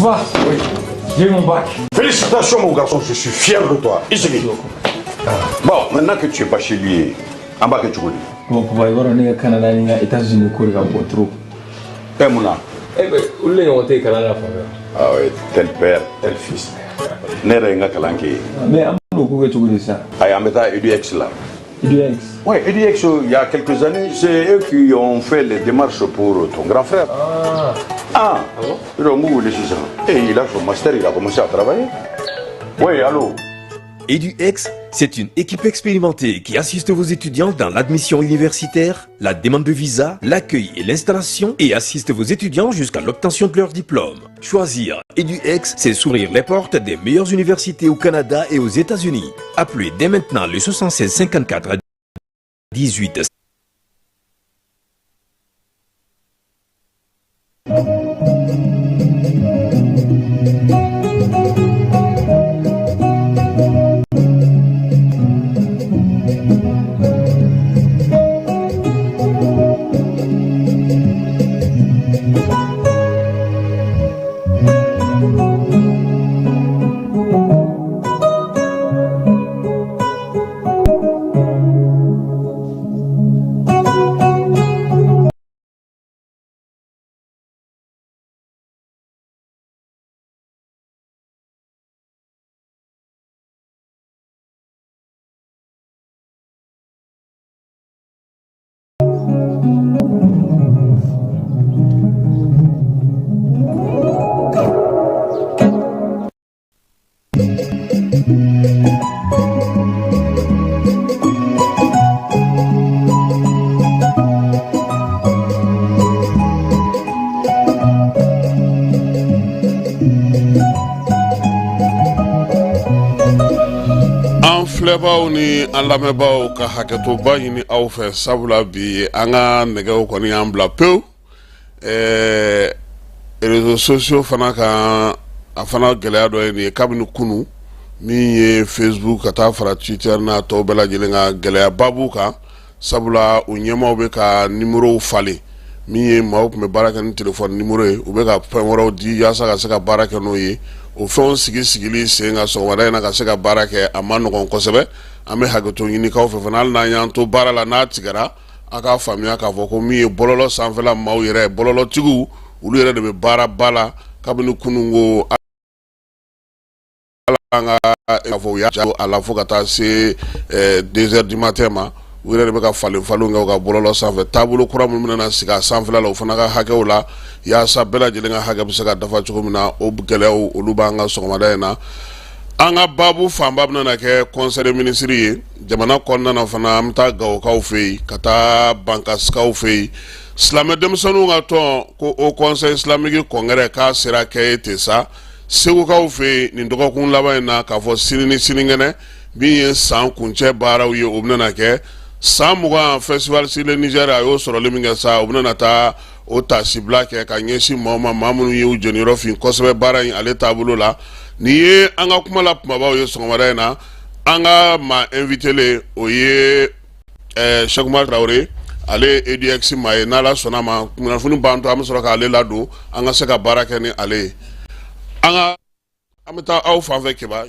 va? Oui. J'ai eu mon bac. Félicitations mon garçon, je suis fier de toi. Ici. Bon, maintenant que tu es bachelier, en bas que tu connais. Bon, papa, il va aller au Canada, aux États-Unis, au trop. Et Mouna? Eh bien, où est-ce que tu es au Canada? Ah oui, tel père, tel fils. N'est-ce pas Kalanki? Mais pourquoi tu dis ça? Ah, on met à EduX là. EduX? Oui, EduX, il y a quelques années, c'est eux qui ont fait les démarches pour ton grand frère. Ah bon? Et il a son master, il a commencé à travailler. Oui, allô? EduX, c'est une équipe expérimentée qui assiste vos étudiants dans l'admission universitaire, la demande de visa, l'accueil et l'installation et assiste vos étudiants jusqu'à l'obtention de leur diplôme. Choisir EduX, c'est s'ouvrir les portes des meilleures universités au Canada et aux États-Unis. Appelez dès maintenant le 76 54 18. Filɛbaw ni an lamɛnbaaw ka hakɛtoba ɲini aw fɛ sabula bi an ka nɛgɛw kɔni y'an bila pewu réseaux sociaux fana kan a fana gɛlɛya dɔ ye nin ye kabini kunu min ye Facebook ka taa fara Twitter n'a tɔw bɛɛ lajɛlen ka gɛlɛyaba b'u kan sabula u ɲɛmaw bɛ ka numérow falen min ye maaw tun bɛ baara kɛ ni téléphone numéro ye u bɛ ka fɛn wɛrɛw di yaasa ka se ka baara kɛ n'o ye o fɛnw sigili sen ka sɔgɔmada in na ka se ka baara kɛ a ma nɔgɔn kosɛbɛ an bɛ hakɛto ɲini k'aw fɛ fana hali n'an y'an to baara la n'a tigɛra a k'a faamuya k'a fɔ ko min ye bɔlɔlɔ sanfɛla maaw yɛrɛ bɔlɔlɔtigiw olu yɛrɛ de bɛ baara ba la kabini kunungo an ka fɔ u y'a a la fo ka taa se 2 heures du matin ma u yɛrɛ de bɛ ka falen kɛ u ka bɔlɔlɔ sanfɛ taabolo kura minnu bɛna sigi a sanfɛla la o fana ka hakɛw la yaasa bɛɛ lajɛlen ka hakɛ bɛ se ka dafa cogo min na o gɛlɛyaw olu b'an ka sɔgɔmada in na an ka baabu fanba bɛna kɛ conseil des ministres ye jamana kɔnɔna na fana an bɛ taa Gawokaw fɛ yen ka taa Bankasikaw fɛ yen silamɛ denmisɛnninw ka tɔn ko o conseil islamique congrès k'a sera kɛ ye ten sa Segukaw fɛ yen nin dɔgɔkun laban in na k'a fɔ sini ni sinikɛnɛ min ye san kuncɛ baaraw ye o bɛna kɛ san 20 festival Sile Niger a y'o sɔrɔli min kɛ sa o bɛna taa o tasibila kɛ ka ɲɛsin maaw ma maa minnu ye u jɔniyɔrɔ fin kosɛbɛ baara in ale taabolo la nin ye an ka kuma la kumabaw ye sɔgɔmada in na an ka maa invité o ye Cheikh Umar Traoré ale EduX maa ye n'Ala sɔnna ma kunnafoni b'an to an bɛ sɔrɔ k'ale ladon an ka se ka baara kɛ ni ale ye an bɛ taa aw fan fɛ Keba.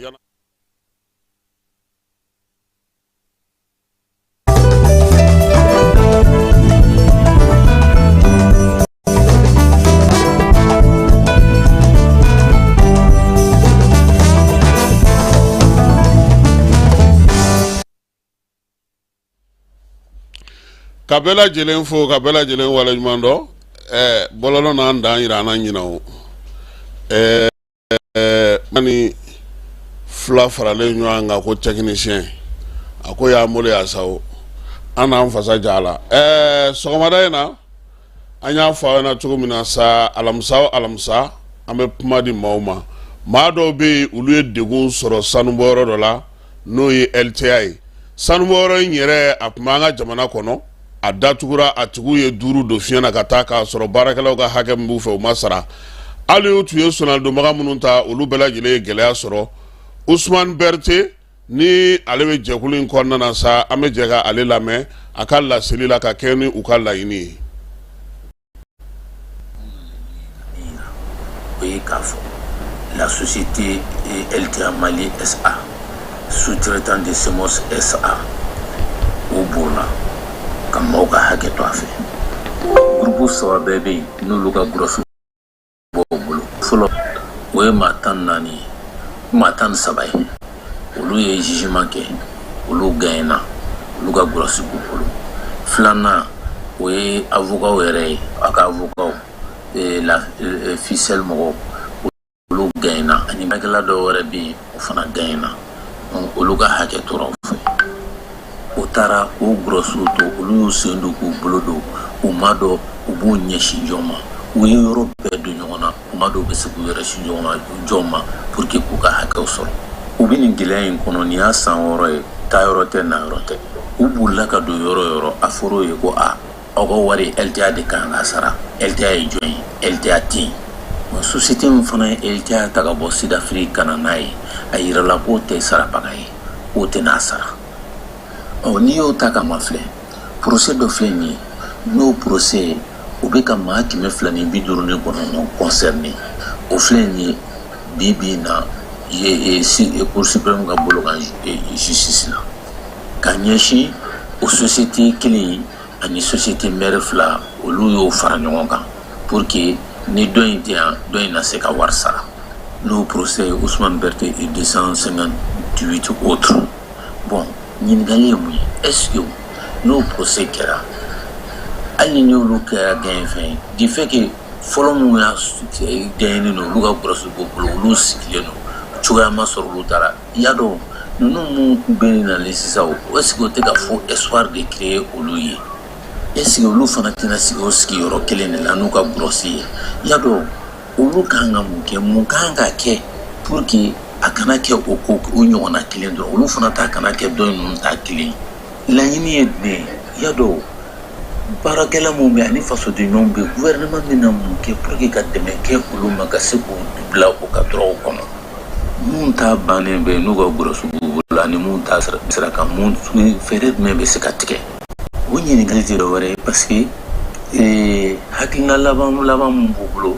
Ka bɛɛ lajɛlen fo ka bɛɛ lajɛlen waleɲuman dɔn bɔlɔlɔ n'an dan yira an na ɲina o mani fila faralen ɲɔgɔn kan ko technicien a ko y'a mole y'a sago an n'an fasa ja la sɔgɔmada in na an y'a fɔ aw ɲɛna cogo min na sa alamisa o alamisa an bɛ kuma di maaw ma maa dɔw bɛ yen olu ye degun sɔrɔ sanubɔyɔrɔ dɔ la n'o ye LTA ye sanubɔyɔrɔ in yɛrɛ a tun b'an ka jamana kɔnɔ a datugura a tigiw ye 5 don fiɲɛ na ka taa k'a sɔrɔ baarakɛlaw ka hakɛ min b'u fɛ u ma sara hali u tun ye sɔnalidonbaga minnu ta olu bɛɛ lajɛlen ye gɛlɛya sɔrɔ Ousmane Berté ni ale bɛ jɛkulu in kɔnɔna na sa an bɛ jɛ ka ale lamɛn a ka laseli la ka kɛ ni u ka laɲini ye o ye k'a fɔ la société LTA Mali SA, sous-traitant de Semos SA, au Bourna, comme Moka Haketoafe. Groupe Sawabebe, nous l'avons grosso modo. Follow, oui, Matan Nani, Matan Sabay, ou lui est jugement que, ou lui gagne, ou lui grosso modo. Flana, oui, avocat ou avocat, et la ficelle mogo. Olu gaina ani magala do wara bi o fana gaina on olu ga hake toro fe o tara o grosso to olu sendu ku blodo o mado o bu nyeshi joma o yoro be do nyona o mado be se ku yoro shi joma pour que ku ga hake o soro o bi ni gilayin kono ni asan woro e ta yoro te na yoro te o bu la ka do yoro aforo e ko a ogo wari LTA de kan asara LTA e join LTA tin société fana LTA taga bo Sud-Afrique kana nayi ayira la ko te sara bagaye o te nasara o ni o taga mafle procès do fleni no procès o be ka ma ki me flani biduru ne kono non concerné o fleni bibina ye si e cour suprême ga bolo ga justice la kanyeshi o société kili ani société mère fla o lu yo fara nyonga pour que ni doin na se ka warsara le procès Ousmane Berté et 258 autres. Bon, est-ce que nos procès kera aligno lu ka gain fin du fait que follow mu ya gain no lu ga procès bokolo lu sikle no chuga ma sor lu tara yado nous mu benina lesisa o est-ce que te ka fo espoir de créer oluye est-ce que olu fana tena sigo ski yoro kelene la nuka grossi yado olu kanga muke mukanga ke pour que akana ke oko unyona kelendo olu fana ta kana ke don nun ta kili la yini edne yado barakela mumbe ani faso de nombe gouvernement mina muke pour que kademe ke olu magase ko bla ko kadro kono munta banembe nuga grosu bula ni munta sera ka mun feret membe sekatike woni ni galite do ware parce que hakina laban bublo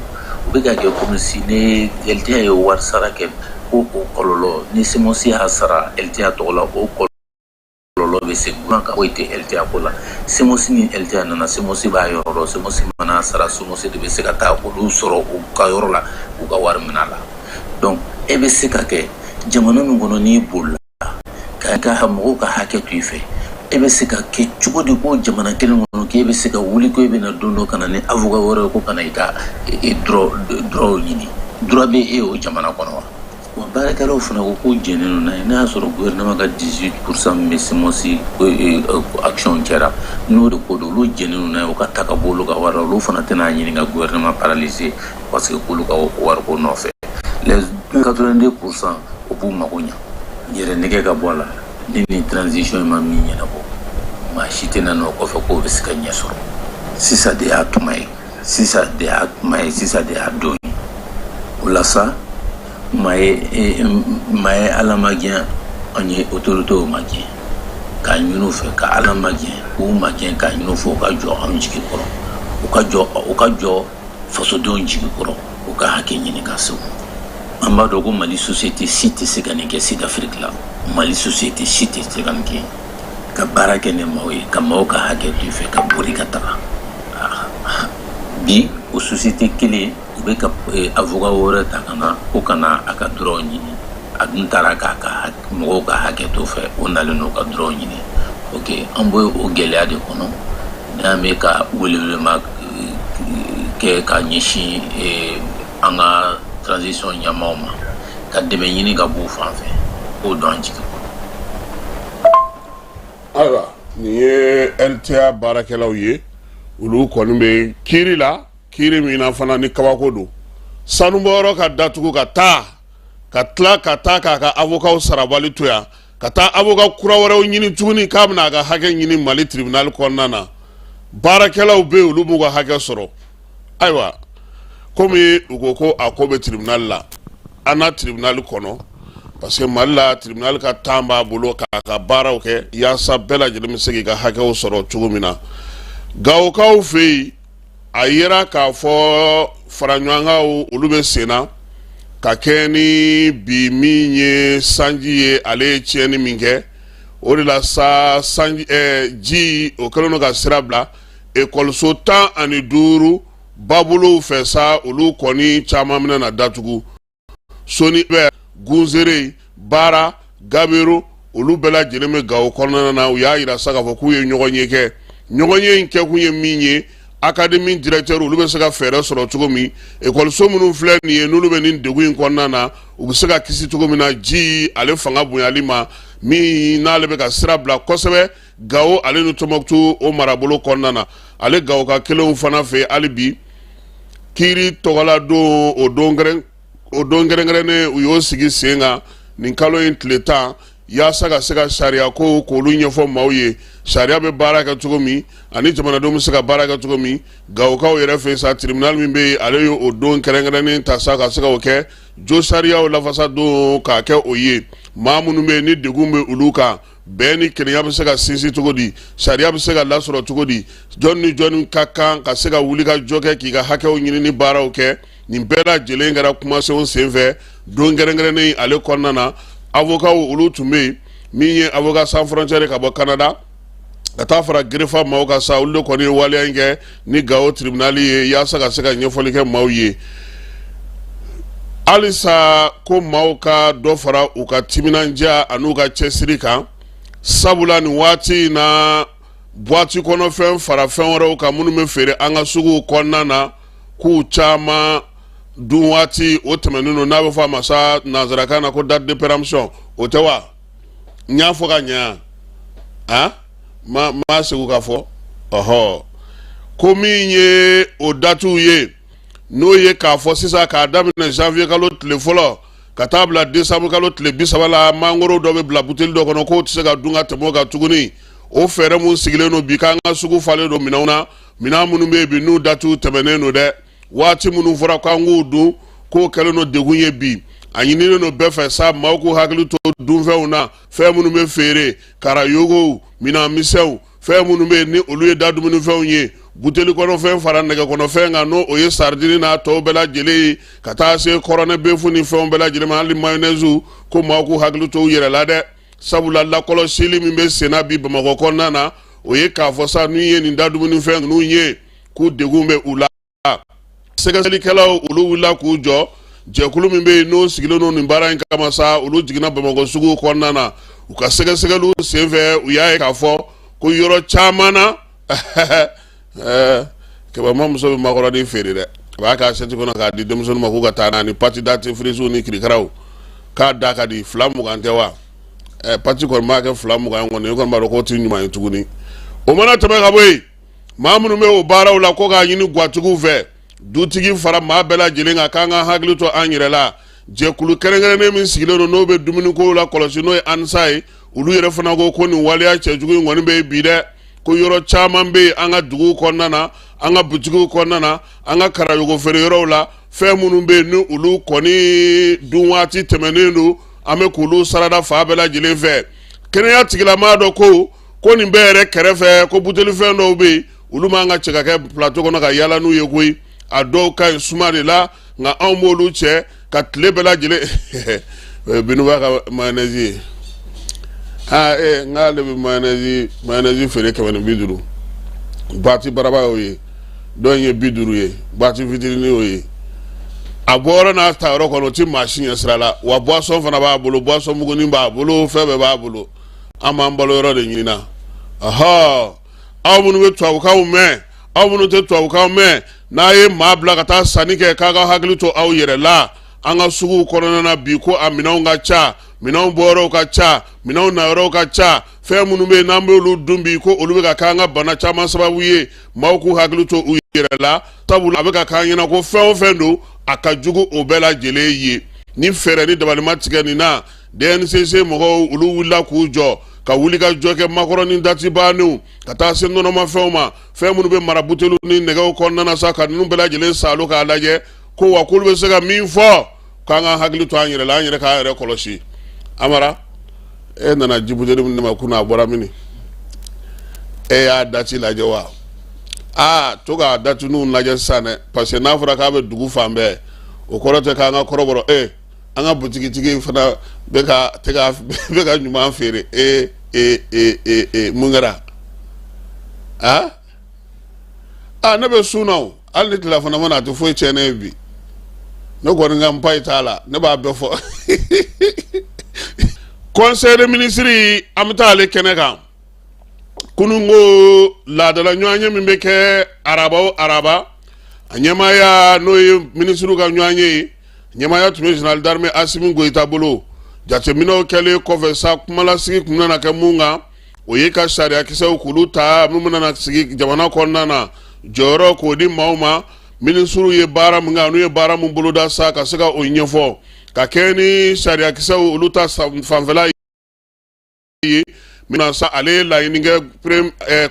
be ga ke comme si ne LTA yo war sarake o kololo ni semosi hasara LTA to la o kololo be se ka oite LTA kola semosi ni LTA nana semosi ba yoro semosi mana sara semosi de be se ka ta ko lu soro o ka yoro la o ka war minala donc e be se ka ke jamana ngono ni bulla ka hamo ka hake tuife ebe se ka ke chugo de ko jamana kelen ngono ke ebe se ka wuli ko ebe na dondo kana ne avoka wore ko kana ita draw yini draw be e o jamana kono wa baraka ro funa ko jenenu na soro gouvernement ka 18% mais semosi action kera no de ko do lo jenenu na o ka taka bolo ka wara lo fana tena yini ga gouvernement paralysé parce que ko lo ka war ko no fait les 82% o bu magonya yere nege ka bola ni transition ma minya na ko ma shite na no ko fa ko biska nyesoro sisa de atumai sisa de adoni ulasa mai alamagien anye autorité magien ka nyunu fe ka alamagien ou magien ka nyunu fo ka jo am jiki ko o ka jo faso don jiki ko o ka hakenyi ni ka so amba dogo Mali société cité seganike Sud-Afrique là Mali société cité seganike ka barake ne mawe ka mauka hake tu fe ka buri katara bi o société kele be ka avocat wora takana o kana aka drone aduntara ka mauka hake tu fe onale no ka drone ni ok ambo o gele ade kono na me ka wulele ma ke ka nyishi anga transition nyamoma ka debe yini ga bu fanfe o don jiki ala ni LTA barakelaw ye ulu kɔni be kiri la kiri mina fana ni kabako do sanu bɔyɔrɔ ka datugu ka taa ka tila ka taa k'a ka avocat sarabali to yan ka taa avocat kura wɛrɛw ɲini tuguni k'a bɛna a ka hakɛ ɲini Mali tribunal kɔnɔna na baarakɛlaw be olu b'u ka hakɛ sɔrɔ ayiwa komi u ko a ko bɛ tribunal la an na tribunal kɔnɔ parce que Mali la tribunal ka temps b'a bolo k'a ka baaraw kɛ yaasa bɛɛ lajɛlen bɛ se k'i ka hakɛw sɔrɔ cogo min na Gawokaw fɛ yen a yera k'a fɔ faraɲɔgɔnkaw olu bɛ sen na ka kɛ ni bi min ye sanji ye ale ye tiɲɛni min kɛ o de la sa sanji ji o kɛlen don ka sira bila ekɔliso 15 babolow fɛ sa olu kɔni caman mina na datugu soni bɛ gunzere baara gaberu olu bɛɛ lajɛlen bɛ Gawo kɔnɔna na u y'a yira sa k'a fɔ k'u ye ɲɔgɔn ye kɛ ɲɔgɔn ye in kɛ kun ye min ye académie directeur olu bɛ se ka fɛɛrɛ sɔrɔ cogo min ekɔliso minnu filɛ nin ye n'olu bɛ nin degun in kɔnɔna na u bɛ se ka kisi cogo min na ji ale fanga bonyali ma min n'ale bɛ ka sira bila kosɛbɛ Gawo ale ni Tɔnbukutu o marabolo kɔnɔna na ale Gawo ka kelenw fana fɛ hali bi Kiri tɔgɔla don o don gɛrɛngɛrɛnnen u y'o sigi sen kan nin kalo in tile 10 yaasa ka se ka sariya ko k'olu ɲɛfɔ maaw ye sariya bɛ baara kɛ cogo min ani jamanadenw bɛ se ka baara kɛ cogo min Gawokaw yɛrɛ fɛ sa tribunal min bɛ yen ale ye o don kɛrɛnkɛrɛnnen ta sa ka se ka o kɛ jo sariyaw lafasa don k'a kɛ o ye maa minnu bɛ yen ni degun bɛ olu kan bɛn ni kelenya bɛ se ka sinsin cogo di sariya bɛ se ka lasɔrɔ cogo di jɔn ni jɔn ka kan ka se ka wuli ka jɔ kɛ k'i ka hakɛw ɲini ni baaraw kɛ nin bɛɛ lajɛlen kɛra kumasenw senfɛ don kɛrɛnkɛrɛnnen ale kɔnɔna na avocat olu tun bɛ yen min ye avocat sans frontière ka bɔ Canada ka taa fara gerefa maaw ka sa olu de kɔni ye waleya in kɛ ni Gawo tribunal ye yaasa ka se ka ɲɛfɔli kɛ maaw ye halisa ko maaw ka dɔ fara u ka timinandiya ani u ka cɛsiri kan sabula nin waati na boîte kɔnɔfɛn fara fɛn wɛrɛw kan minnu bɛ feere an ka suguw kɔnɔna na k'u caman dun waati o tɛmɛnen don n'a bɛ fɔ a ma sa nanzarakan na ko date de péremption o tɛ wa n y'a fɔ ka ɲɛ ma segu ka fɔ ko min ye o datiw ye n'o ye k'a fɔ sisan k'a daminɛ janvier kalo tile fɔlɔ ka taa bila décembre kalo tile 30 la mangoro dɔ bɛ bila buteli dɔ kɔnɔ k'o tɛ se ka dun ka tɛmɛ o kan tuguni o fɛɛrɛ mun sigilen don bi k'an ka sugu falen don minɛnw na minɛn minnu bɛ yen bi n'u datiw tɛmɛnen don dɛ waati minnu fɔra k'an k'u dun k'o kɛlen don degun ye bi a ɲininen don bɛɛ fɛ sa maaw k'u hakili to dunfɛnw na fɛn minnu bɛ feere karayogow minɛn misɛnw fɛn minnu bɛ yen ni olu ye da dumunifɛnw ye buteli kɔnɔfɛn fara nɛgɛ kɔnɔfɛn kan n'o o ye sardine n'a tɔw bɛɛ lajɛlen ye ka taa se kɔrɔnɛ befu ni fɛnw bɛɛ lajɛlen ma hali mayonnaise ko maaw k'u hakili to u yɛrɛ la dɛ sabula lakɔlɔsili min bɛ senna bi Bamakɔ kɔnɔna na o ye k'a fɔ sa n'u ye nin da dumunifɛn ninnu ye k'u degun bɛ u la sɛgɛsɛlikɛlaw olu wulila k'u jɔ jɛkulu min bɛ yen n'o sigilen don nin baara in kama sa olu jiginna Bamakɔ suguw kɔnɔna na u ka sɛgɛsɛgɛliw senfɛ u y'a ye k'a fɔ ko yɔrɔ caman na kɛbama muso bɛ makɔrɔni feere dɛ a b'a k'a sɛti kɔnɔ k'a di denmisɛnninw ma k'u ka taa n'a ni pati dentifrices ni kirikaraw k'a da ka di 20 tɛ wa pati kɔni b'a kɛ 20 kɔni e kɔni b'a dɔn k'o tɛ ɲuman ye tuguni o mana tɛmɛ ka bɔ yen maa minnu bɛ o baaraw la ko k'a ɲini guwatigiw fɛ dutigi fara maa bɛɛ lajɛlen kan k'an ka hakili to an yɛrɛ la jɛkulu kɛrɛnkɛrɛnnen min sigilen don n'o bɛ dumunikow la kɔlɔsi n'o ye ANSA ye olu yɛrɛ fana ko nin waleya cɛjugu in kɔni bɛ yen bi dɛ ko yɔrɔ caman bɛ yen an ka duguw kɔnɔna na an ka butigiw kɔnɔna na an ka karayogo feere yɔrɔw la fɛn minnu bɛ yen ni olu kɔni dun waati tɛmɛnen don an bɛ k'olu sarada fa bɛɛ lajɛlen fɛ kɛnɛya tigilamaa dɔ ko nin bɛɛ yɛrɛ kɛrɛfɛ ko butelifɛn dɔw bɛ yen olu man ka cɛ ka kɛ plateau kɔnɔ ka yaala n'u ye koyi a dɔw ka ɲi suma de la nka anw b'olu cɛ ka tile bɛɛ lajɛlen binuba ka mayonnaise n'ale bɛ mayonnaise feere 150 boîte baraba y'o ye dɔw ye 50 ye boîte fitinin y'o ye a bɔra n'a ta yɔrɔ kɔnɔ o tɛ mansin ɲɛ sira la wa boisson fana b'a bolo boisson mugunin b'a bolo fɛn bɛɛ b'a bolo an b'an balo yɔrɔ de ɲini na aw minnu bɛ tubabukanw mɛn aw minnu tɛ tubabukanw mɛn n'a ye maa bila ka taa sanni kɛ k'a ka hakili to aw yɛrɛ la an ka suguw kɔnɔna na bi ko a minɛnw ka ca minɛnw bɔyɔrɔw ka ca minɛnw nayɔrɔw ka ca fɛn minnu bɛ yen n'an b'olu dun bi ko olu bɛ ka k'an ka bana caman sababu ye maaw k'u hakili to u yɛrɛ la sabula a bɛ ka k'an ɲɛna ko fɛn o fɛn don a ka jugu o bɛɛ lajɛlen ye ni fɛɛrɛ ni dabalima tigɛ nin na DNCC mɔgɔw olu wulila k'u jɔ ka wuli ka jɔ kɛ makɔrɔni dati bannen ka taa se nɔnɔmafɛnw ma fɛn minnu bɛ mara buteliw ni nɛgɛw kɔnɔna na sa ka ninnu bɛɛ lajɛlen salo k'a lajɛ ko wa k'olu bɛ se ka min fɔ k'an ka hakili to an yɛrɛ la an yɛrɛ k'an yɛrɛ kɔlɔsi Amara e nana ji buteli min ma kunna a bɔra mini e y'a dati lajɛ wa to k'a dati ninnu lajɛ sisan dɛ parce que n'a fɔra k'a bɛ dugu fan bɛɛ o korote ka nga koroboro anga butiki tigi fana beka beka nyuma fere mungara na be sunaw al ni telefona mana to foi chene bi no gor ngam pay tala ne ba be fo conseil de ministre amta le kenega kunungo la de la nyoanye mimbeke araba anyama ya no ministre ga nyoanye nyama ya tume general d'armée Assimi Goïta bolo jate mino kele kofesa kumala sigi kumna na kemunga oyeka sharia kisa ukuluta mumuna na sigi jamana konna na joro ko di mauma ministru ye bara munga no ye bara mun bolo da sa ka sika onyefo ka keni sharia kisa uluta fanvela yi mina sa ale la ininge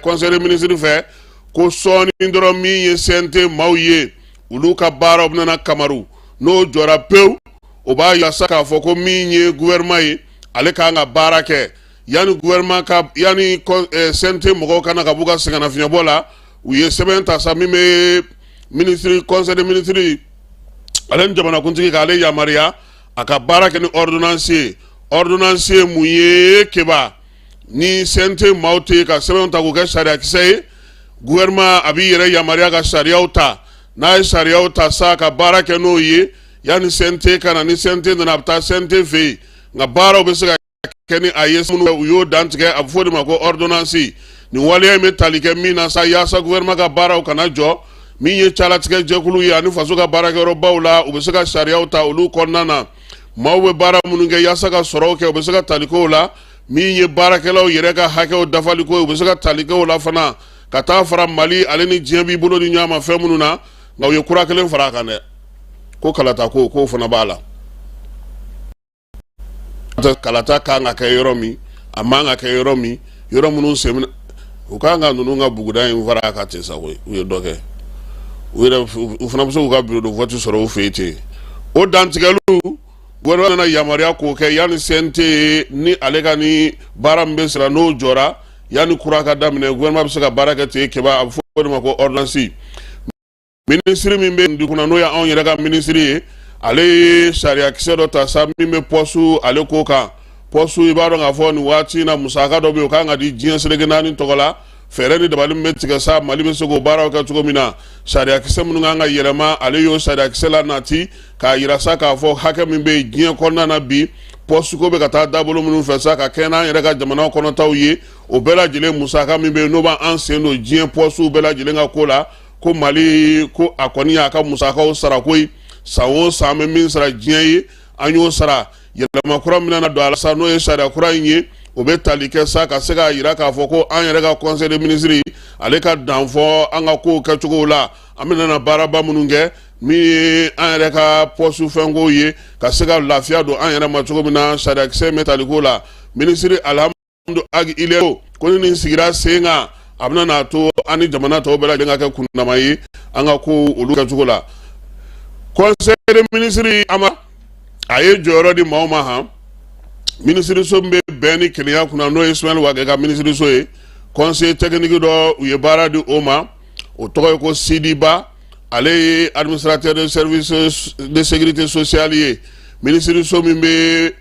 conseil de ministre fait ko soni ndoro mi ye sente mauye uluka bara obna Kamaru no jora peu oba ya saka foko minye gouvernement yi ale ka nga barake yani gouvernement ka yani sente mogo kana ka buga singana finya bola uye sebenta sa mime ministry conseil de ministry alen jamana kuntiki ka ale ya maria aka barake ni ordonnance muye keba ni sente maute ka sebenta ko ka sharia kisai gouvernement abi yere ya maria ka sharia uta na sharia uta sa ka barake no ye yani sente kana ni sente na apta sente fe nga bara obesega keni ayesunu uyo dantike afodi mako ordonnance ni wale me talike mina sa yasa gouvernement ka bara kana jo mi ye chala tike jekulu ya ni faso ka bara ke robawla obesega sharia uta ulu konnana mawe bara mununge yasa ka soroke obesega taliko la mi ye bara ke law yere ka hake o dafaliko obesega taliko la fana kata fara Mali aleni jembi bolo ni nyama fe mununa nga ye kura kelen fara kane ko kalata ko fana bala kalata ka nga ka yoromi amanga ka yoromi yoromunu semina ukanga nunu nga buguda invara ka tesa we doke we fana buso ka bureau de vote soro fete o dantigelu gwarwana na yamaria ko ke yani sente ni alega ni barambe sira no jora yani kuraka damine gouvernement buso ka baraka te keba afodi mako ordonnance ministre mimbe ndikuna no ya on yeraga ministre ale sharia kisedo ta sa mimbe posu ale koka posu ibaro nga foni wati na musaka do be ka ngadi jien selege nani togola fereni de balim metika sa malibe sogo bara ka tugo mina sharia kisemu nga yerema ale yo sharia kisela nati ka yirasa ka fo hake mimbe jien konna na bi posu ko be kata dabolo munu fesa ka kena yeraga jamana kono tawye o bela jile musaka mimbe no ba ancien jien posu bela jile nga kola ko Mali ko akoni aka musaka o sara koi sawo same min sara jiye anyo sara yelama kura mina na do ala sa no e sara kura yin o be talike sa ka sega yira ka foko an yere ka conseil de ministre ale ka danfo anga ko ka chugo la amina na baraba mununge mi an yere ka posu fengo ye ka sega lafia do an yere ma chugo mina sara kse metaliko la ministre alhamdu ag ile ko ni sigira senga abna na to ani jamana to bela denga ka kunna mai anga ko uluka jugola conseil de ministre ama aye joro di mauma ha ministre so mbe beni kenya kuna no Ismail Wage ka ministre so e conseil technique do uye bara di oma o to ko Sidiba ale administrateur de service de sécurité sociale ye ministre so mbe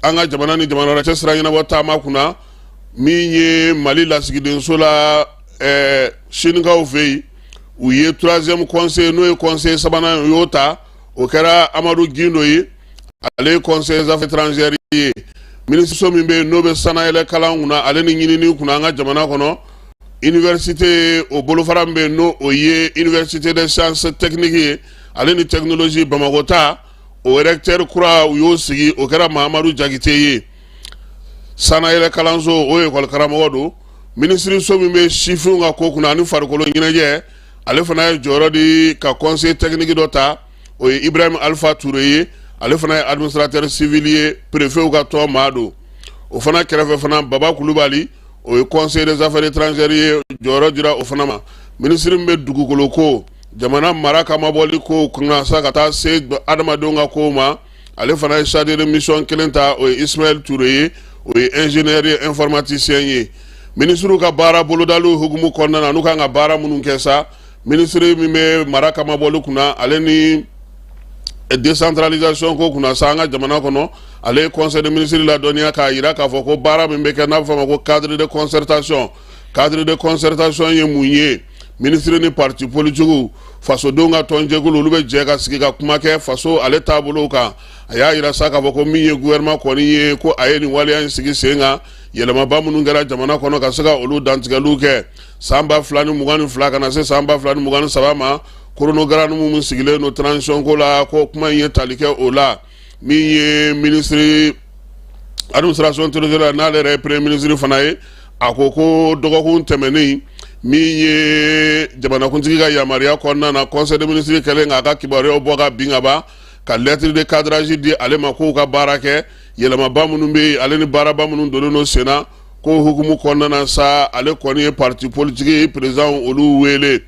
anga jamana ni jamana ra tsra ina wata ma kuna minye Mali la sigiden sola shinga ofei uye troisième conseil no conseil sabana yota okera Amadou Gindo yi ale conseil des affaires étrangères yi ministre so mimbe nobe sana ele kalanguna ale ni nyini ni kuna nga jamana kono université o bolofarambe no oye université des sciences techniques ale ni technologie Bamagota o recteur kura uyo sigi okera Mahamadou Diakité yi sana ele kalanzo o école karamodo ministre so mimbe chifu nga ko kuna ni farkolo nyineje ale fana joro di ka conseil technique dota o Ibrahim Alpha Touré ale fana administrateur civil préfet ou to mado o fana kreve fana Baba Koulibaly o conseil des affaires étrangères joro dira o fana ma ministre mbe dugukolo ko jamana maraka maboli ko kuna sakata se adama donga ko ma ale fana chargé de mission kelenta o Ismaël Touré o ingénieur informaticien yi ministre ka bara bolodalu hugumu konna na nuka nga bara munun kesa ministre mime maraka mabolu kuna ale ni décentralisation ko kuna sanga jamana kono ale conseil de ministre la doniya ka yira ka fɔ ko baara min bɛ kɛ n'a bɛ fɔ ma ko cadre de concertation ye mun ye ministre ni parti politique fasodenw ka tɔnjɛkulu olu bɛ jɛ ka sigi ka kuma kɛ faso ale taabolo kan a y'a yira sa k'a fɔ ko min ye gouvernement kɔni ye ko a ye nin waleya in sigi sen kan yɛlɛmaba minnu kɛra jamana kɔnɔ ka se ka olu dantigɛliw kɛ san 2022 ka na se san 2023 ma chronogramme mun sigilen no transition ko la ko kuma in ye tali kɛ o la min ye ministre administration territoriale n'ale yɛrɛ ye premier ministre fana ye a ko ko dɔgɔkun tɛmɛnen min ye jamanakuntigi ka yamaruya kɔnɔna na conseil de ministre kɛlen k'a ka kibaruyaw bɔ ka bin ka ban ka lettre de cadrage di ale ma k'u ka baara kɛ yɛlɛmaba minnu bɛ yen ale ni baaraba minnu donnen no sen na ko hukumu kɔnɔna na sa ale kɔni ye parti politique président olu wele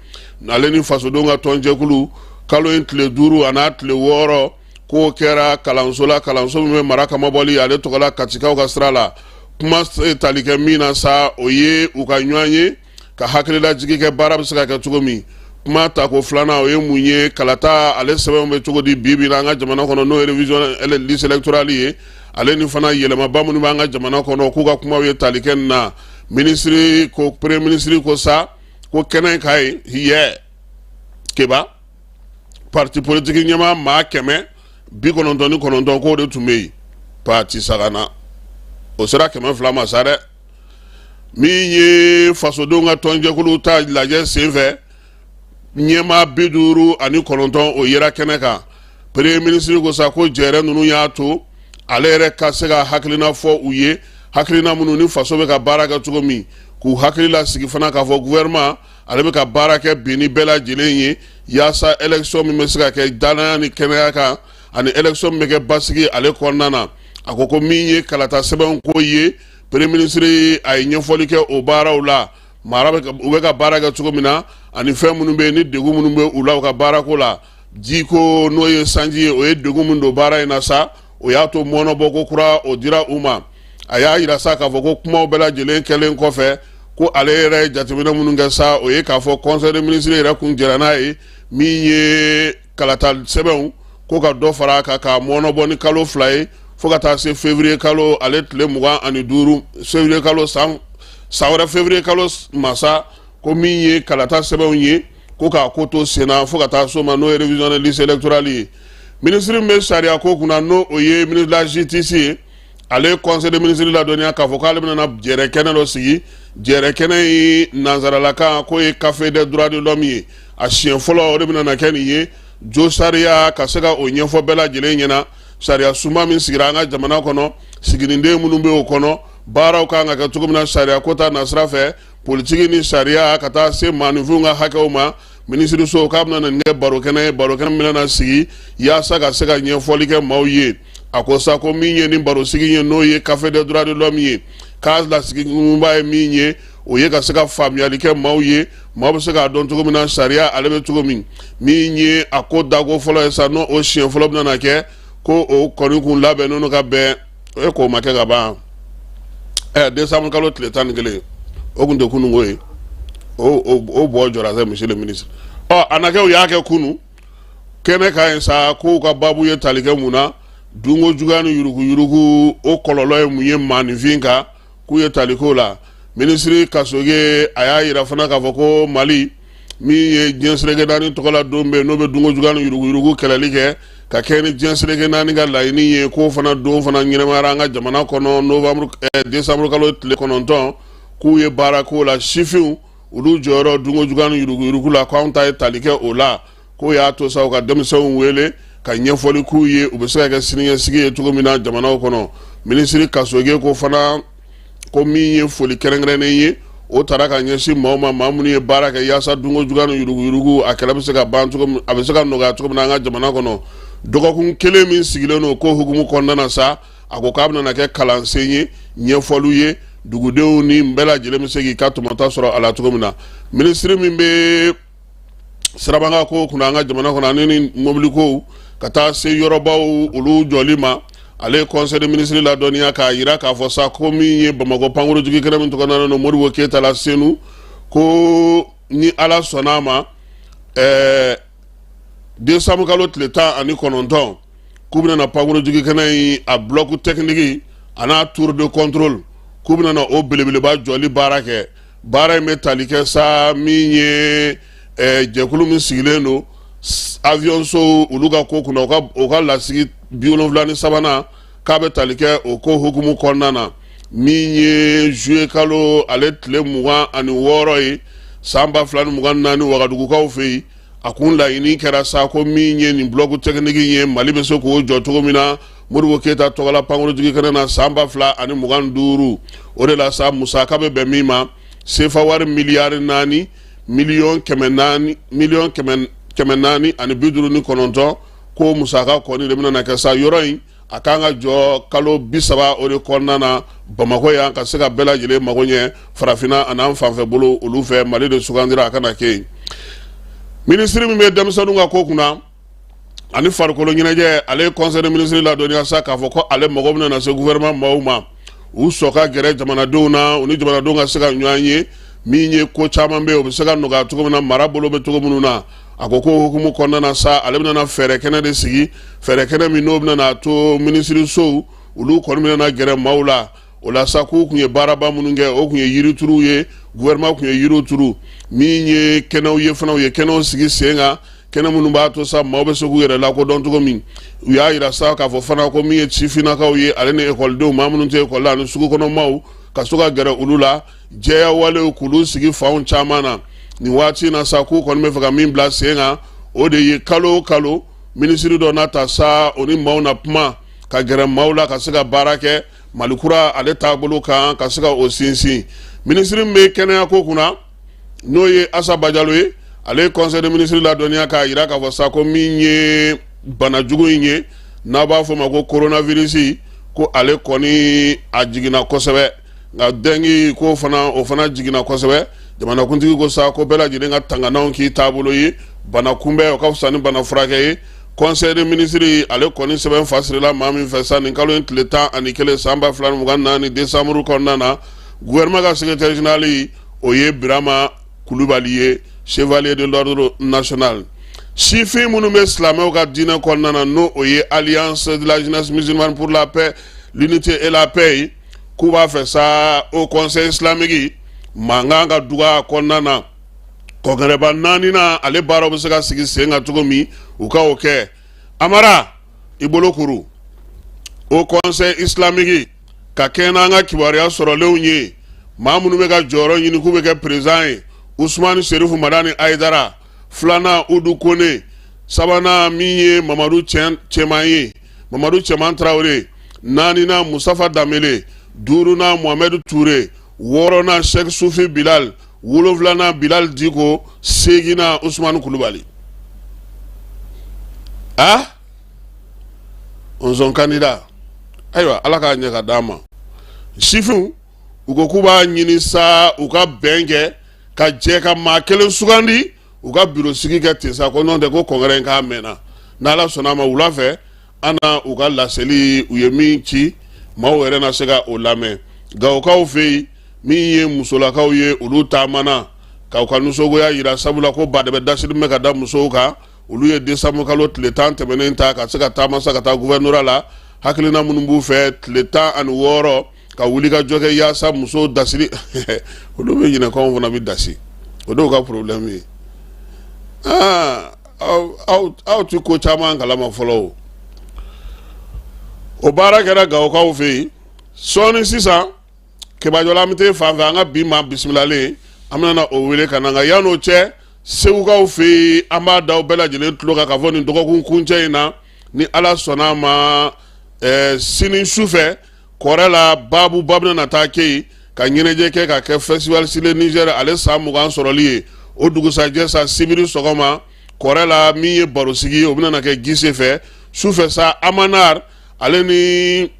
ale ni fasodenw ka tɔnjɛkulu kalo in tile 5 a n'a tile 6 k'o kɛra kalanso la kalanso min bɛ mara kama bɔli ale tɔgɔla katikaw ka sira la kuma tali kɛ min na sa o ye u ka ɲɔgɔn ye ka hakilila jigi kɛ baara bɛ se ka kɛ cogo min kuma ta ko filanan o ye mun ye kalata ale sɛbɛnw bɛ cogo di bi na an ka jamana kɔnɔ n'o ye révision liste électorale ye ale ni fana yɛlɛmaba minnu b'an ka jamana kɔnɔ k'u ka kumaw ye tali kɛ nin na ministre ko premier ministre ko sa ko kɛnɛ ka ye hiyɛ keba parti politique ɲɛmaa maa 199 k'o de tun bɛ yen parti sagana o sera 200 ma sa dɛ min ye fasodenw ka tɔnjɛkulu ta lajɛ sen fɛ ɲɛmaa 59 o yera kɛnɛ kan premier ministre ko sa ko jɛrɛ ninnu y'a to ale yɛrɛ ka se ka hakilina fɔ u ye hakilina minnu ni faso bɛ ka baara kɛ cogo min k'u hakilila sigi fana k'a fɔ gouvernement ale bɛ ka baara kɛ bi ni bɛɛ lajɛlen ye yaasa élection min bɛ se ka kɛ danaya ni kɛnɛya kan ani élection min bɛ kɛ basigi ale kɔnɔna na a ko ko min ye kalata sɛbɛnw ko ye premier ministre a ye ɲɛfɔli kɛ o baaraw la mara u bɛ ka baara kɛ cogo min na ani fɛn minnu bɛ yen ni degun minnu bɛ u la u ka baarako la jiko n'o ye sanji ye o ye degun min don baara in na sa o y'a to mɔnɔbɔ ko kura o dira u ma a y'a yira sa k'a fɔ ko kumaw bɛɛ lajɛlen kɛlen kɔfɛ ko ale yɛrɛ ye jateminɛ minnu kɛ sa o ye k'a fɔ conseil de ministre yɛrɛ kun jɛra n'a ye min ye kalata sɛbɛnw ko ka dɔ fara a kan k'a mɔnɔbɔ ni kalo 2 ye fo ka taa se février kalo ale tile 25 février kalo san wɛrɛ février kalo masa ko min ye kalata sɛbɛnw ye ko k'a ko to sen na fo ka taa so ma n'o ye révision de liste électorale ye ministre min bɛ sariya ko kunna n'o o ye ministre de la justice ye ale conseil de ministre la dɔnniya k'a fɔ k'ale bɛna jɛrɛ kɛnɛ dɔ sigi jɛrɛ kɛnɛ ye nanzaralakan k'o ye café des droits de l'homme ye a siɲɛ fɔlɔ o de bɛna kɛ nin ye jo sariya ka se ka o ɲɛfɔ bɛɛ lajɛlen ɲɛna sariya sunba min sigira an ka jamana kɔnɔ siginiden minnu bɛ o kɔnɔ baaraw kan ka kɛ cogo min na sariya ko ta nasira fɛ politiki ni sariya ka taa se maaninfinw ka hakɛw ma ministre so k'a bɛna nin kɛ barokɛnɛ ye barokɛnɛ min bɛna sigi yaasa ka se ka ɲɛfɔli kɛ maaw ye a ko sa ko min ye nin barosigi ye n'o ye café des droits de l'homme ye k'a lasigiba ye min ye o ye ka se ka faamuyali kɛ maaw ye maaw bɛ se k'a dɔn cogo min na sariya ale bɛ cogo min ye a ko dako fɔlɔ ye sa n'o o siɲɛ fɔlɔ bɛna kɛ ko o kɔni kun labɛn n'o ka bɛn o ye k'o ma kɛ ka ban décembre kalo tile 11 o kun tɛ kununko ye o bɔ jɔra sɛ monsieur le ministre a na kɛ o y'a kɛ kunu kɛnɛ ka ɲi sa k'u ka baabu ye tali kɛ mun na dunko juguya ni yuruguyurugu o kɔlɔlɔ ye mun ye maaninfin kan k'u ye tali k'o la ministre Kasoge a y'a yira fana k'a fɔ ko Mali min ye diɲɛ seleke naani tɔgɔ la don bɛ n'o bɛ dunko juguya ni yuruguyurugu kɛlɛli kɛ ka kɛ ni diɲɛ seleke naani ka laɲini ye k'o fana don fana ɲɛnɛmayara an ka jamana kɔnɔ décembre kalo tile 9 k'u ye baara k'o la sifinw olu jɔyɔrɔ dunko juguya ni yuruguyurugu la k'anw ta ye tali kɛ o la k'o y'a to sa u ka denmisɛnw wele ka ɲɛfɔli k'u ye u bɛ se ka kɛ siniɲɛsigi ye cogo min na jamanaw kɔnɔ ministre Kasoge ko fana ko min ye foli kɛrɛnkɛrɛnnen ye o taara ka ɲɛsin maaw ma maa minnu ye baara kɛ yaasa dunko juguya ni yuruguyurugu a kɛlɛ bɛ se ka ban cogo min a bɛ se ka nɔgɔya cogo min na an ka jamana kɔnɔ dɔgɔkun kelen min sigilen don ko hukumu kɔnɔna na sa a ko k'a bɛna kɛ kalansen ye ɲɛfɔliw ye dugudenw ni bɛɛ lajɛlen bɛ se k'i ka tɔmɔta sɔrɔ a la cogo min na ministre min bɛ sirabanga ko kunna an ka jamana kɔnɔ ani ni mobili ko ka taa se yɔrɔbaw olu jɔli ma ale conseil de ministre la dɔnniya k'a yira k'a fɔ sa ko min ye Bamakɔ pankuru jigi kɛnɛ min tɔgɔ na Modibo Keyita la Senu ko ni Ala sɔnna a ma décembre kalo tile 19 k'u bɛna na pankurunjigi kɛnɛ in a bloc technique ana tour de contrôle k'u bɛna na o belebeleba jɔli baara kɛ baara in bɛ tali kɛ sa min ye jɛkulu min sigilen don avion so olu ka ko kunna o ka lasigi 73 k'a bɛ tali kɛ o ko hukumu kɔnɔna na min ye juillet kalo ale tile 26 ye san 2024 Wagadugukaw fɛ yen a kun laɲini kɛra sa ko min ye nin bloc technique ye Mali bɛ se k'o jɔ cogo min na Modibo Keyita tɔgɔla pankurunjigi kɛnɛ na san 2025 o de la sa musaka bɛ bɛn min ma sefa wari miliyari 4 miliyɔn 459 ko musaka kɔni de bɛna na kɛ sa yɔrɔ in a kan ka jɔ kalo 30 o de kɔnɔna na Bamako yan ka se ka bɛɛ lajɛlen mago ɲɛ farafinna a n'an fanfɛ bolo olu fɛ Mali de sugandira a kana kɛ ministre min bɛ denmisɛnninw ka ko kunna ani farikolo ɲɛnajɛ ale conseil de ministre la dɔnniya sa k'a fɔ ko ale mago bɛna na se gouvernement maaw ma u sɔ ka gɛrɛ jamanadenw na u ni jamanadenw ka se ka ɲɔgɔn ye min ye ko caman bɛ yen o bɛ se ka nɔgɔya cogo min na mara bolo bɛ cogo minnu na a ko ko hukumu kɔnɔna na sa ale bɛna na fɛɛrɛ kɛnɛ de sigi fɛɛrɛ kɛnɛ min n'o bɛna na to ministre sow olu kɔni bɛna na gɛrɛ maaw la o la sa k'u kun ye baaraba minnu kɛ o kun ye yirituruw ye gouvernement kun ye yiriw turu min ye kɛnɛw ye fana u ye kɛnɛw sigi sen kan kɛnɛ minnu b'a to sa maaw bɛ se k'u yɛrɛ lakodɔn cogo min u y'a yira sa k'a fɔ fana ko min ye sifinnakaw ye ale ni ekɔlidenw maa minnu tɛ ekɔli la ani sugukɔnɔmaaw ka so ka gɛrɛ olu la jɛya walew k'olu sigi fanw caman na nin waati in na sa k'u kɔni bɛ fɛ ka min bila sen kan o de ye kalo o kalo minisiri dɔ na ta sa o ni maaw na kuma ka gɛrɛ maaw la ka se ka baara kɛ Malikura ale taabolo kan ka se ka o sinsin minisiri min bɛ kɛnɛya ko kunna n'o ye Asa Bajalo ye ale conseil de ministre la dɔnniya k'a yira k'a fɔ sa ko min ye bana jugu in ye n'a b'a fɔ ma ko coronavirus ko ale kɔni a jiginna kosɛbɛ nka dengue ko fana o fana jiginna kosɛbɛ jamanakuntigi ko sa ko bɛɛ lajɛlen ka tanganaw k'i taabolo ye bana kunbɛn o ka fisa ni bana furakɛ ye conseil de ministre ale kɔni sɛbɛn fasirila maa min fɛ sa nin kalo in tile 11 san 2024 décembre kɔnɔna na gouvernement ka secrétaire général o ye Birama Kulubali ye chevalier de l'ordre national sifin minnu bɛ silamɛw ka diinɛ kɔnɔna na n'o o ye alliance de la jeunesse musulmane pour la paix l'unité et la paix k'u b'a fɛ sa au conseil islamique mankan ka duga kɔnɔna na kɔnkɛrɛba 4 na ale baaraw bɛ se ka sigi sen kan cogo min u ka o kɛ Amara i bolo kuru au conseil islamique ka kɛ n'an ka kibaruya sɔrɔlenw ye maa minnu bɛ ka jɔyɔrɔ ɲini k'u bɛ kɛ président ye Usmani Serifu Madani Aidara filanan Udu Kone sabanan min ye Mamadu Cɛman ye Mamadu Cɛman Traore naaninan Musafa Damele duurunan Muhamɛdu Ture wɔɔrɔnan Sheikh Sufi Bilal wolonfilanan Bilal Diko seginan Usmani Kulubali on candidat ayiwa ala k'a ɲɛ ka d'a ma sifinw u ko k'u b'a ɲini sa u ka bɛn kɛ ka jɛ ka maa kelen sugandi u ka bureau sigi kɛ ten sa ko n'o tɛ ko kɔnkɛrɛ in k'a mɛnna n'ala sɔnna a ma wula fɛ an na u ka laseli u ye min ci maaw yɛrɛ na se ka o lamɛn Gawokaw fɛ yen min ye musolakaw ye olu taamana ka u ka nisɔngoya yira sabula ko ba de bɛ dasiri mɛn ka da musow kan olu ye décembre kalo tile 10 tɛmɛnen ta ka se ka taama sa ka taa gouvernorat la hakilina minnu b'u fɛ tile 16 ka wuli ka jɔ kɛ yaasa musow dasiri olu bɛ ɲinɛkanw fana bɛ dasi o dɔw ka problème ye aw ti ko caman kalama fɔlɔ o baara kɛra Gawokaw fɛ yen sɔɔni sisan Kebajɔla an bɛ taa fan fɛ an ka bi maa bisimilalen an bɛna o wele ka na nka yan'o cɛ Segukaw fɛ yen an b'a da aw bɛɛ lajɛlen tulo kan ka fɔ nin dɔgɔkun kuncɛ in na ni ala sɔnna a ma sini sufɛ kɔrɛ la baabu bɛna na taa kɛ yen ka ɲɛnajɛ kɛ ka kɛ festival Sile Niger ale san 20 sɔrɔli ye o dugusajɛ sa sibiri sɔgɔma kɔrɛ la min ye barosigi ye o bɛna na kɛ gise fɛ sufɛ sa Amanar ale ni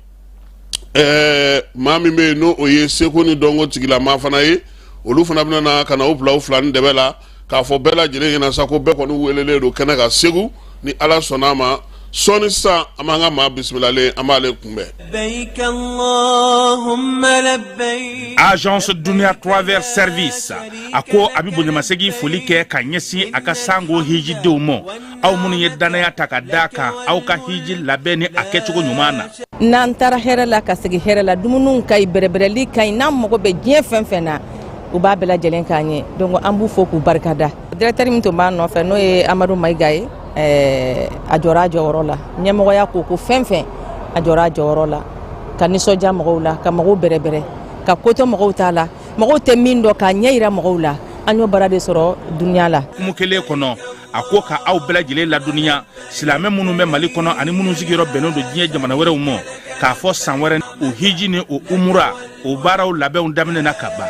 maa min bɛ yen n'o o ye seko ni dɔnko tigilama fana ye olu fana bɛna na ka na o bila u fila ni dɛbɛ la k'a fɔ bɛɛ lajɛlen ɲɛna sa ko bɛɛ kɔni welelen don kɛnɛ ka Segu ni ala sɔnna a ma sɔɔni sisan an b'an ka maa bisimilalen an b'ale kunbɛn. Agence Dunia Travers Service a ko a bɛ bonyamasegin foli kɛ ka ɲɛsin a ka sango hijidenw ma aw minnu ye danaya ta ka da kan aw ka hiji labɛn ni a kɛcogo ɲuman na. N'an taara hɛrɛ la ka segin hɛrɛ la dumuniw ka ɲi bɛrɛbɛrɛli ka ɲi n'an mago bɛ diɲɛ fɛn fɛn na u b'a bɛɛ lajɛlen k'an ɲɛ donc an b'u fo k'u barikada. Directeur min tun b'an nɔfɛ n'o ye Amadu Mayiga ye a jɔra a jɔyɔrɔ la ɲɛmɔgɔya ko fɛn fɛn a jɔra a jɔyɔrɔ la ka nisɔndiya mɔgɔw la ka mɔgɔw bɛrɛbɛrɛ ka koto mɔgɔw t'a la mɔgɔw tɛ min dɔn k'a ɲɛ yira mɔgɔw la an y'o baara de sɔrɔ duniya la. Kumu kelen kɔnɔ a ko ka aw bɛɛ lajɛlen ladɔnniya silamɛ minnu bɛ Mali kɔnɔ ani minnu sigiyɔrɔ bɛnnen don diɲɛ jamana wɛrɛw ma k'a fɔ san wɛrɛ o hiji ni o umura o baaraw labɛnw daminɛna ka ban.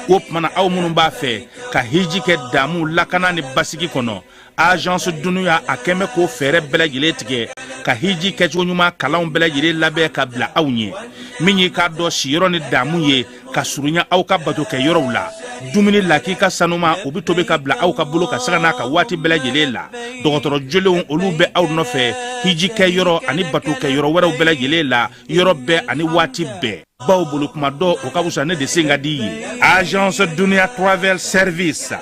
O tumana aw minnu b'a fɛ ka hiji kɛ damu lakana ni basigi kɔnɔ agence dunuya a kɛn bɛ k'o fɛɛrɛ bɛɛ lajɛlen tigɛ ka hiji kɛcogo ɲuman kalanw bɛɛ lajɛlen labɛn ka bila aw ɲɛ min ye k'a dɔn siyɔrɔ ni damu ye ka surunya aw ka bato kɛ yɔrɔw la dumuni lakika sanuma o bi tobi ka bila aw ka bolo ka saga n'a ka waati bɛɛ lajɛlen la dɔgɔtɔrɔ jolenw olu bɛ aw nɔfɛ hiji kɛ yɔrɔ ani bato kɛ yɔrɔ wɛrɛw bɛɛ lajɛlen la yɔrɔ bɛɛ ani waati bɛɛ baw bolo kuma dɔ o ka wusa ne de sen ka di ye. Agence Dunuya Travel Service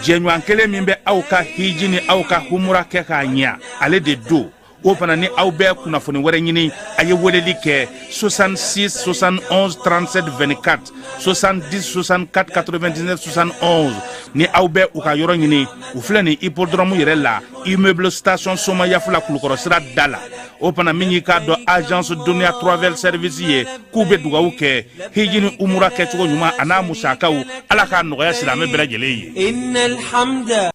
jɛɲɔgɔn kelen min bɛ aw ka hiji ni aw ka humura kɛ k'a ɲɛ ale de do. O fana ni aw bɛɛ kunnafoni wɛrɛ ɲini a ye weleli kɛ 66 71 37 24 70 64 99 71 ni aw bɛɛ u ka yɔrɔ ɲini u filɛ ni hippodrome yɛrɛ la immeuble station Soma Yafula Kulukɔrɔ sira da la. O fana min y'i k'a dɔn agence Dunuya Travel Service ye k'u bɛ dugawu kɛ hiji ni umura kɛcogo ɲuman a n'a musakaw Ala k'a nɔgɔya silamɛ bɛɛ lajɛlen ye.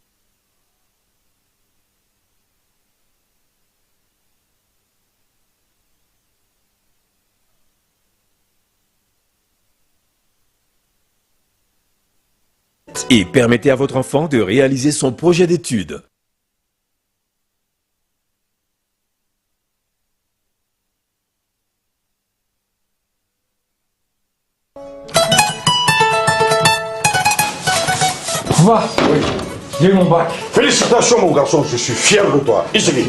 Et permettez à votre enfant de réaliser son projet d'études. Va, oui, j'ai eu mon bac. Félicitations mon garçon, je suis fier de toi. Isegi.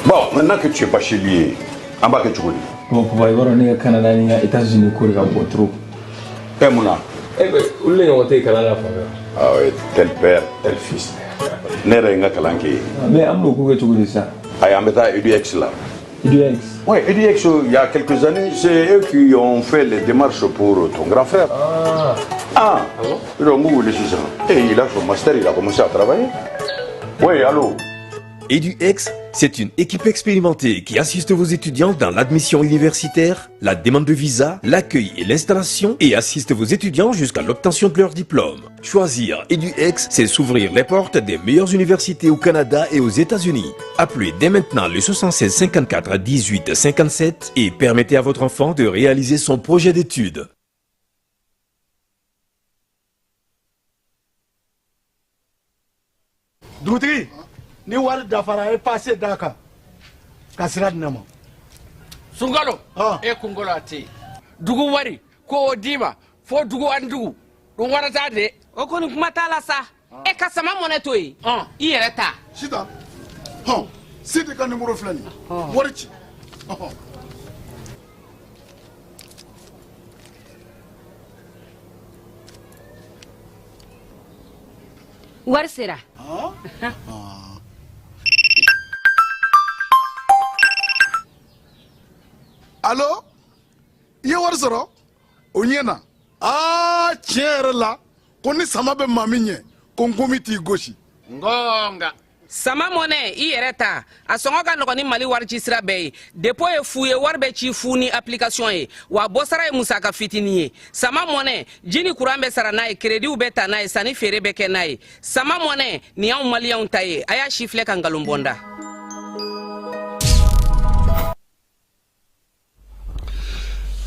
Bon, maintenant que tu es bachelier, en bas que tu connais. Bon, pour voir, on est au Canada, on est aux États-Unis, on est au trop. Eh Mouna. Eh ben, où est-ce qu'on est au Canada? Ah oui, tel père, tel fils. N'est-ce pas Kalanki? Mais on est où de ça? Ah, on est à EduX là. EduX? Oui, EduX, il y a quelques années, c'est eux qui ont fait les démarches pour ton grand frère. Ah bon? Et il a son master, il a commencé à travailler. Oui, allô? EduX, c'est une équipe expérimentée qui assiste vos étudiants dans l'admission universitaire, la demande de visa, l'accueil et l'installation et assiste vos étudiants jusqu'à l'obtention de leur diplôme. Choisir EduX, c'est s'ouvrir les portes des meilleures universités au Canada et aux États-Unis. Appelez dès maintenant le 76 54 18 57 et permettez à votre enfant de réaliser son projet d'études. Doutri, ni wari dafara e passé daka kasira dinama sungalo e kungolo ati dugu wari ko dima fo dugu an dugu dum warata de o koni kuma tala sa e kasama moneto yi i yere ta sita sidi kan numéro flani wari ci wari sera Allô? Ye wari sɔrɔ o ɲɛna tiɲɛ yɛrɛ la ko ni sama bɛ maa min ɲɛ ko n komi t'i gosi ngonga sama mɔnɛ i yɛrɛ ta a sɔngɔ ka nɔgɔn ni Mali wari ci sira bɛɛ ye dépôt ye fu ye wari bɛ ci fu ni application ye wa bɔ sara ye musaka fitini ye sama mɔnɛ ji ni courant bɛ sara n'a ye créditw bɛ ta n'a ye sanni feere bɛ kɛ n'a ye sama mɔnɛ nin y'anw maliyɛnw ta ye a y'a si filɛ ka nkalon bɔnda.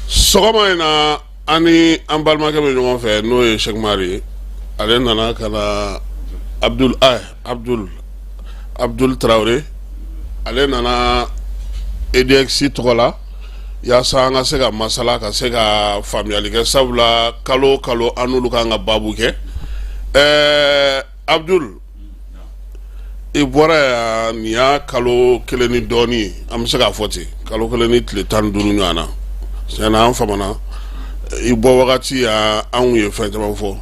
Sɔgɔma in na ani an balimakɛ bɛ ɲɔgɔn fɛ n'o ye Sheikh Mari ale nana ka na Abdul Traoré ale nana EduX tɔgɔ la yaasa an ka se ka masala ka se ka faamuyali kɛ sabula kalo kalo an n'olu kan ka baabu kɛ Abdul i bɔra yan nin y'a kalo kelen ni dɔɔni an bɛ se k'a fɔ ten kalo kelen ni tile 15 ɲɔgɔn na sɛnɛ an famana i bɔ wagati anw ye fɛn caman fɔ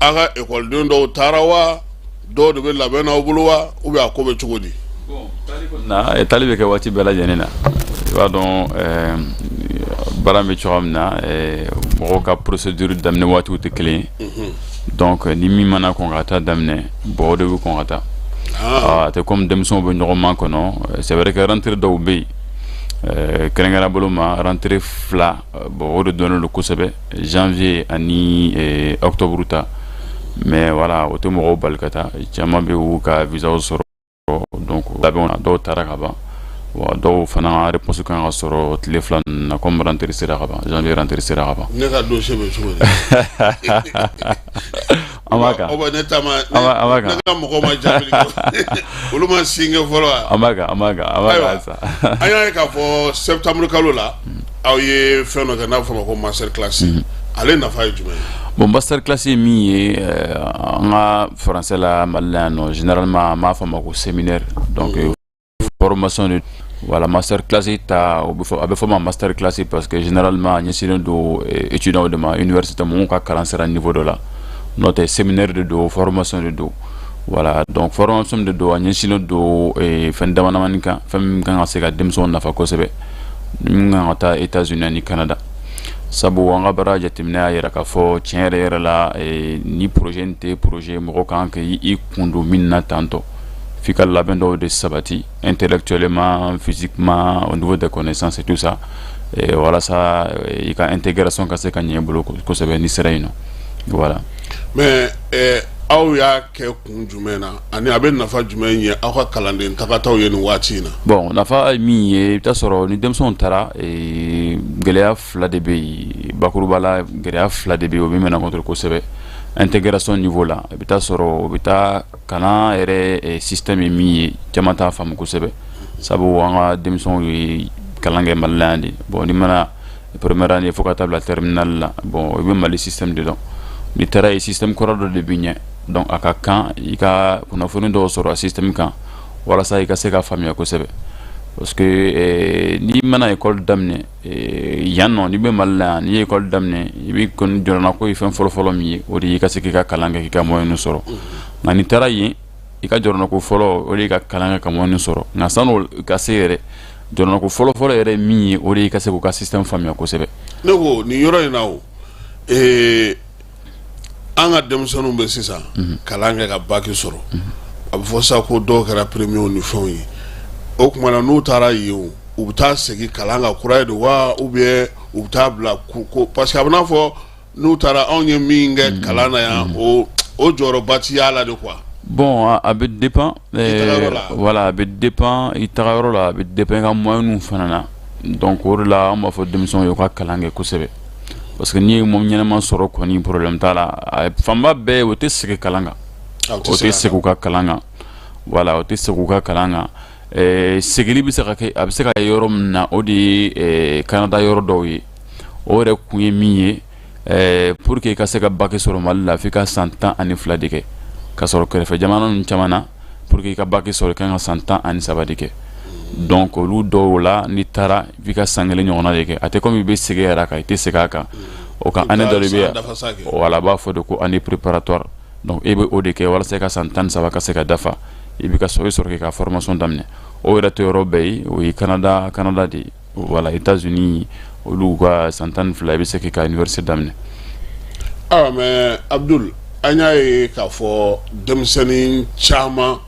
a ka ekɔliden dɔw taara wa dɔw de bɛ labɛn n'aw bolo wa ou bien a ko bɛ cogo di. na tali bɛ kɛ waati bɛɛ lajɛlen na i b'a dɔn baara bɛ cogoya min na mɔgɔw ka procédure daminɛ waatiw tɛ kelen ye donc ni min mana kɔn ka taa daminɛ bon o de bɛ kɔn ka taa a tɛ comme denmisɛnw bɛ ɲɔgɔn ma kɔnɔ c'est vrai que rentrée dɔw bɛ yen kɛrɛnkɛrɛn bolo ma rentrée 2 bon o de dɔnnen don kosɛbɛ janvier ani octobre ta mais voilà o tɛ mɔgɔw bali ka taa caman bɛ u ka visaw sɔrɔ donc labɛnw na dɔw taara ka ban wa dɔw fana réponse kan ka sɔrɔ tile 2 na comme rentrée sera ka ban janvier rentrée sera ka ban ne ka dossier bɛ cogo di an b'a kan o bɛ ne ta ma ne ka mɔgɔw ma jaabi olu ma singe fɔlɔ wa an b'a kan sa an y'a ye k'a fɔ septembre kalo la aw ye fɛn dɔ kɛ n'a bɛ fɔ ma ko master class ale nafa ye jumɛn ye. Bon, master class est mis en français la malin généralement ma femme au séminaire donc formation de voilà master class est avec forme master class parce que généralement ni c'est do étudiant de ma université mon cas 40 niveau de là notre séminaire de do formation de do voilà donc formation de do ni c'est do et fin d'amanika femme quand c'est demson na fa ko sebe ngata États-Unis ni Canada sabu an ka baara jateminɛ y'a yira k'a fɔ tiɲɛ yɛrɛ la ni projet in tɛ projet mɔgɔ kan k'i kun don min na tantɔ f'i ka labɛn dɔw de sabati intellectuellement physiquement au niveau des connaissances et tout ça walasa i ka intégration ka se ka ɲɛ bolo kosɛbɛ ni sera yen nɔ voilà. mais aw y'a kɛ kun jumɛn na ani a bɛ nafa jumɛn ye aw ka kalanden tagataw ye nin waati in na. bon nafa ye min ye i bɛ taa sɔrɔ ni denmisɛnw taara gɛlɛya 2 de bɛ yen bakuruba la gɛlɛya 2 de bɛ yen o bɛ mɛn contre kosɛbɛ intégration niveau la i bɛ taa sɔrɔ o bɛ taa kalan yɛrɛ système ye min ye caman t'a faamu kosɛbɛ sabu an ka denmisɛnw ye kalan kɛ Mali la yan de bon ni mana première année fo ka taa bila terminale la bon i bɛ Mali système de dɔn ni taara ye système kɔrɔ dɔ de bɛ ɲɛ donc a ka kan i ka kunnafoni dɔw sɔrɔ a système kan walasa i ka se ka faamuya kosɛbɛ parce que ni mana école daminɛ yan nɔ ni bɛ Mali la yan n'i ye école daminɛ i bɛ kɔni jɔrɔna ko ye fɛn fɔlɔ min ye o de ye i ka se k'i ka kalan kɛ k'i ka moyen sɔrɔ nka ni taara yen i ka jɔrɔna ko fɔlɔ o de ye ka kalan kɛ ka moyen sɔrɔ nka san'o ka se yɛrɛ jɔrɔna ko fɔlɔ yɛrɛ min ye o de ye i ka se k'u ka système faamuya kosɛbɛ. ne ko nin yɔrɔ in na o an ka denmisɛnninw bɛ sisan kalan kɛ ka baki sɔrɔ a bɛ fɔ sa ko dɔw kɛra premier ni fɛnw ye o tuma na n'u taara yen u bɛ taa segin kalan kan kura ye de wa ou bien u bɛ taa bila ko parce que a bɛ n'a fɔ n'u taara anw ye min kɛ kalan na yan o jɔyɔrɔba ti y'a la de quoi. bon a bɛ dépend voilà a bɛ dépend i taga yɔrɔ la a bɛ dépend i ka moyens fana na donc o de la an b'a fɔ denmisɛnw ye u ka kalan kɛ kosɛbɛ. parce que n'i ye mɔgɔ ɲɛnama sɔrɔ kɔni problème t'a la fanba bɛɛ o tɛ segin kalan kan o tɛ segin u ka kalan kan voilà o tɛ segin u ka kalan kan segili bɛ se ka kɛ a bɛ se ka kɛ yɔrɔ min na o de ye Canada yɔrɔ dɔw ye o yɛrɛ kun ye min ye pour que i ka se ka bac sɔrɔ Mali la f'i ka san 12 de kɛ ka sɔrɔ kɛrɛfɛ jamana ninnu caman na pour que i ka bac sɔrɔ i kan ka san 13 de kɛ donc olu dɔw la n'i taara f'i ka san 1 ɲɔgɔnna de kɛ a tɛ comme i bɛ segin yɛrɛ kan i tɛ segin a kan o kan année dɔ de bɛ yan voilà a b'a fɔ de ko année préparatoire donc e bɛ o de kɛ walasa i ka san 13 ka se ka dafa i bɛ ka sɔrɔ k'i ka formation daminɛ o yɛrɛ tɛ yɔrɔ bɛɛ ye o ye Canada de ye voilà États-Unis olu ka san 12 i bɛ se k'i ka université daminɛ. mais Abdul an y'a ye k'a fɔ denmisɛnnin caman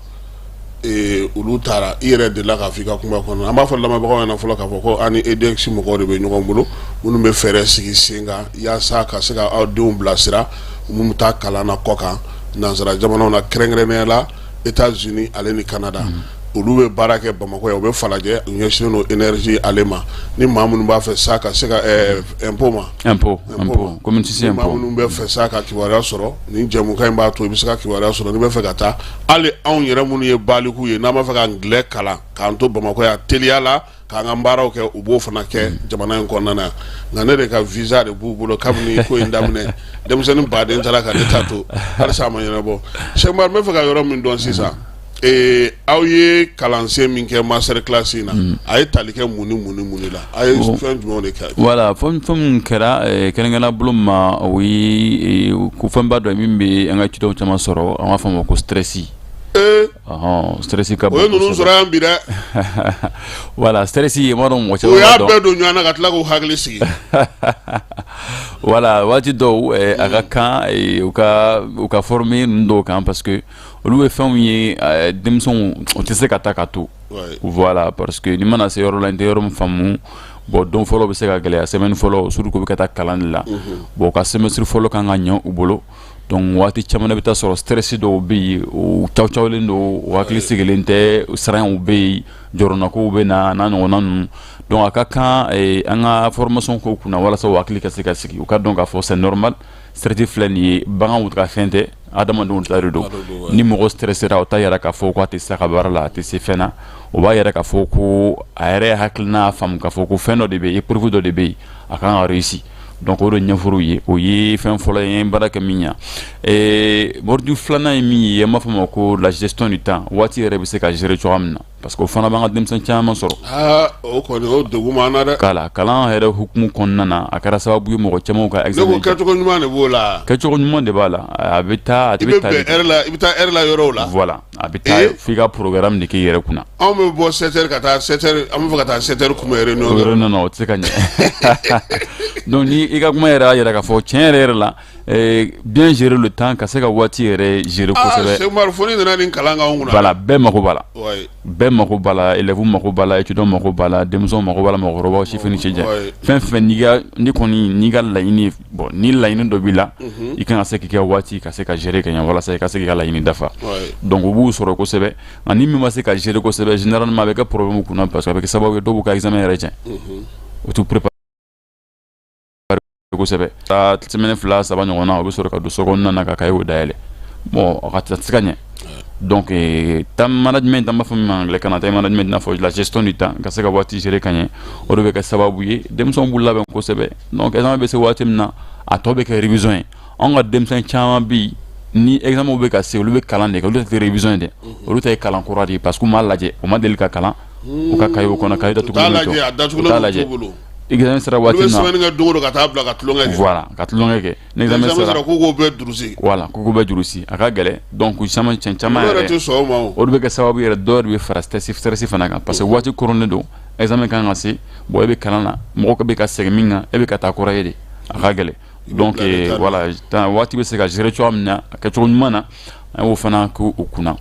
olu taara i yɛrɛ delila k'a fɔ i ka kuma kɔnɔ an b'a fɔ lamɛnbagaw ɲɛna fɔlɔ k'a fɔ ko ani EDX mɔgɔw de bɛ ɲɔgɔn bolo minnu bɛ fɛɛrɛ sigi sen kan yaasa ka se ka aw denw bilasira minnu bɛ taa kalan na kɔ kan nanzara jamanaw na kɛrɛnkɛrɛnnenya la États-Unis ale ni Canada olu bɛ baara kɛ Bamakɔ yan u bɛ falajɛ u ɲɛsinnen don énergie ale ma ni maa minnu b'a fɛ sa ka se ka impôt comme tu sais maa minnu bɛ fɛ sa ka kibaruya sɔrɔ ni jɛmukan in b'a to i bɛ se ka kibaruya sɔrɔ n'i bɛ fɛ ka taa hali anw yɛrɛ minnu ye balikuw ye n'an b'a fɛ ka anglais kalan k'an to Bamakɔ yan teliya la k'an ka baaraw kɛ u b'o fana kɛ jamana in kɔnɔna na nka ne de ka visa de b'u bolo kabini ko in daminɛ denmisɛnnin baden taara ka ne ta to halisa a ma ɲɛnabɔ Cheikh Umaru n bɛ fɛ ka yɔrɔ min dɔn sisan aw ye kalansen min kɛ master class in na a ye tali kɛ muni la a ye fɛn jumɛn de kɛ voilà fɛn min kɛra kɛrɛnkɛrɛnnenya bolo ma o ye ko fɛnba dɔ min bɛ an ka cidenw caman sɔrɔ an b'a fɔ o ma ko stress stress ka bon o ye ninnu sɔrɔ yan bi dɛ voilà stress ye m'a dɔn mɔgɔ caman o y'a bɛɛ don ɲɔgɔn na ka tila k'u hakili sigi voilà waati dɔw a ka kan u ka former ninnu dɔw kan parce que olu ye fɛnw ye denmisɛnw o tɛ se ka taa ka to voilà parce que ni mana se yɔrɔ la n tɛ yɔrɔ min faamu bon don fɔlɔ bɛ se ka gɛlɛya semaine fɔlɔ surtout ko bɛ ka taa kalan de la bon ka semestre fɔlɔ kan ka ɲɛ u bolo donc waati caman bɛ taa sɔrɔ stress dɔw bɛ yen u cawlen don u hakili sigilen tɛ siranw bɛ yen jɔrɔnakow bɛ na n'a ɲɔgɔnna ninnu donc a ka kan an ka formation ko kunna walasa u hakili ka se ka sigi u ka dɔn k'a fɔ c'est normal stress filɛ nin ye baganw ka fɛn tɛ adamadenw ta de don ni mɔgɔ stressera o t'a yɛrɛ k'a fɔ ko a tɛ se ka baara la a tɛ se fɛn na o b'a yɛrɛ k'a fɔ ko a yɛrɛ hakilina faamu k'a fɔ ko fɛn dɔ de bɛ yen épreuve dɔ de bɛ yen a kan ka réussir donc o de ɲɛfɔr'u ye o ye fɛn fɔlɔ ye n baara kɛ min ɲa mordu filanan ye min ye an b'a fɔ ma ko la gestion du temps waati yɛrɛ bɛ se ka gérer cogoya min na parce que o fana b'an ka denmisɛn caman sɔrɔ o kɔni o degun b'an na dɛ kalan yɛrɛ hukumu kɔnɔna na a kɛra sababu ye mɔgɔ camanw ka examen ne ko kɛcogo ɲuman de b'o la kɛcogo ɲuman de b'a la a bɛ taa i bɛ taa heure la yɔrɔw la voilà a bɛ taa f'i ka programme de k'i yɛrɛ kunna anw bɛ bɔ 7h ka taa 7h an bɛ fɛ ka taa 7h kuma réunion o tɛ se ka ɲɛ donc ni i ka kuma yɛrɛ y'a yɛrɛ k'a fɔ tiɲɛ yɛrɛ la bien gérer le temps ka se ka waati yɛrɛ gérer kosɛbɛ Sɛkumaru fo ni nana nin kalan k'anw kunna voilà bɛɛ mago b'a la bɛɛ mago b'a la élève mago b'a la étudiant mago b'a la denmisɛnw mago b'a la mɔgɔkɔrɔbaw sifin ni cɛjan fɛn fɛn n'i ka laɲini bon ni laɲini dɔ b'i la i kan ka se k'i ka waati ka se ka gérer ka ɲɛ walasa i ka se k'i ka laɲini dafa donc u b'u sɔrɔ kosɛbɛ nka ni min ma se ka gérer kosɛbɛ généralement a bɛ kɛ problème kunna parce que a bɛ kɛ sababu ye dɔw b'u ka examen yɛrɛ tiɲɛ u t'u préparer kosɛbɛ semaine 2-3 ɲɔgɔn na o bɛ sɔrɔ ka don so kɔnɔna na ka cahier dayɛlɛ bon a ka se ka ɲɛ donc time management an b'a fɔ min ma anglais kan na time management n'a fɔ la gestion du temps ka se ka waati gérer ka ɲɛ o de bɛ kɛ sababu ye denmisɛnw b'u labɛn kosɛbɛ donc examen bɛ se waati min na a tɔ bɛ kɛ révision ye anw ka denmisɛn caman bɛ yen ni examen bɛ ka se olu bɛ kalan de kɛ olu tɛ révision ye dɛ olu ta ye kalan kura de ye parce que u m'a lajɛ u ma deli ka kalan u ka cahier kɔnɔ cahier datugulen to u t'a lajɛ examen sera waati min na semaine ka dogo ka taa bila ka tulonkɛ kɛ voilà ka tulonkɛ kɛ ni examen sera ko bɛɛ durusi voilà ko bɛɛ durusi a ka gɛlɛn donc caman yɛrɛ tɛ sɔn o ma o de bɛ kɛ sababu yɛrɛ dɔw yɛrɛ bɛ fara stress fana kan parce que waati koronnen don examen kan ka se bon e bɛ kalan na mɔgɔ bɛ ka segin min kan e bɛ ka taa kɔrɔ ye de a ka gɛlɛn donc voilà waati bɛ se ka gérer cogoya min na a kɛcogo ɲuman na an y'o fana k'u kunna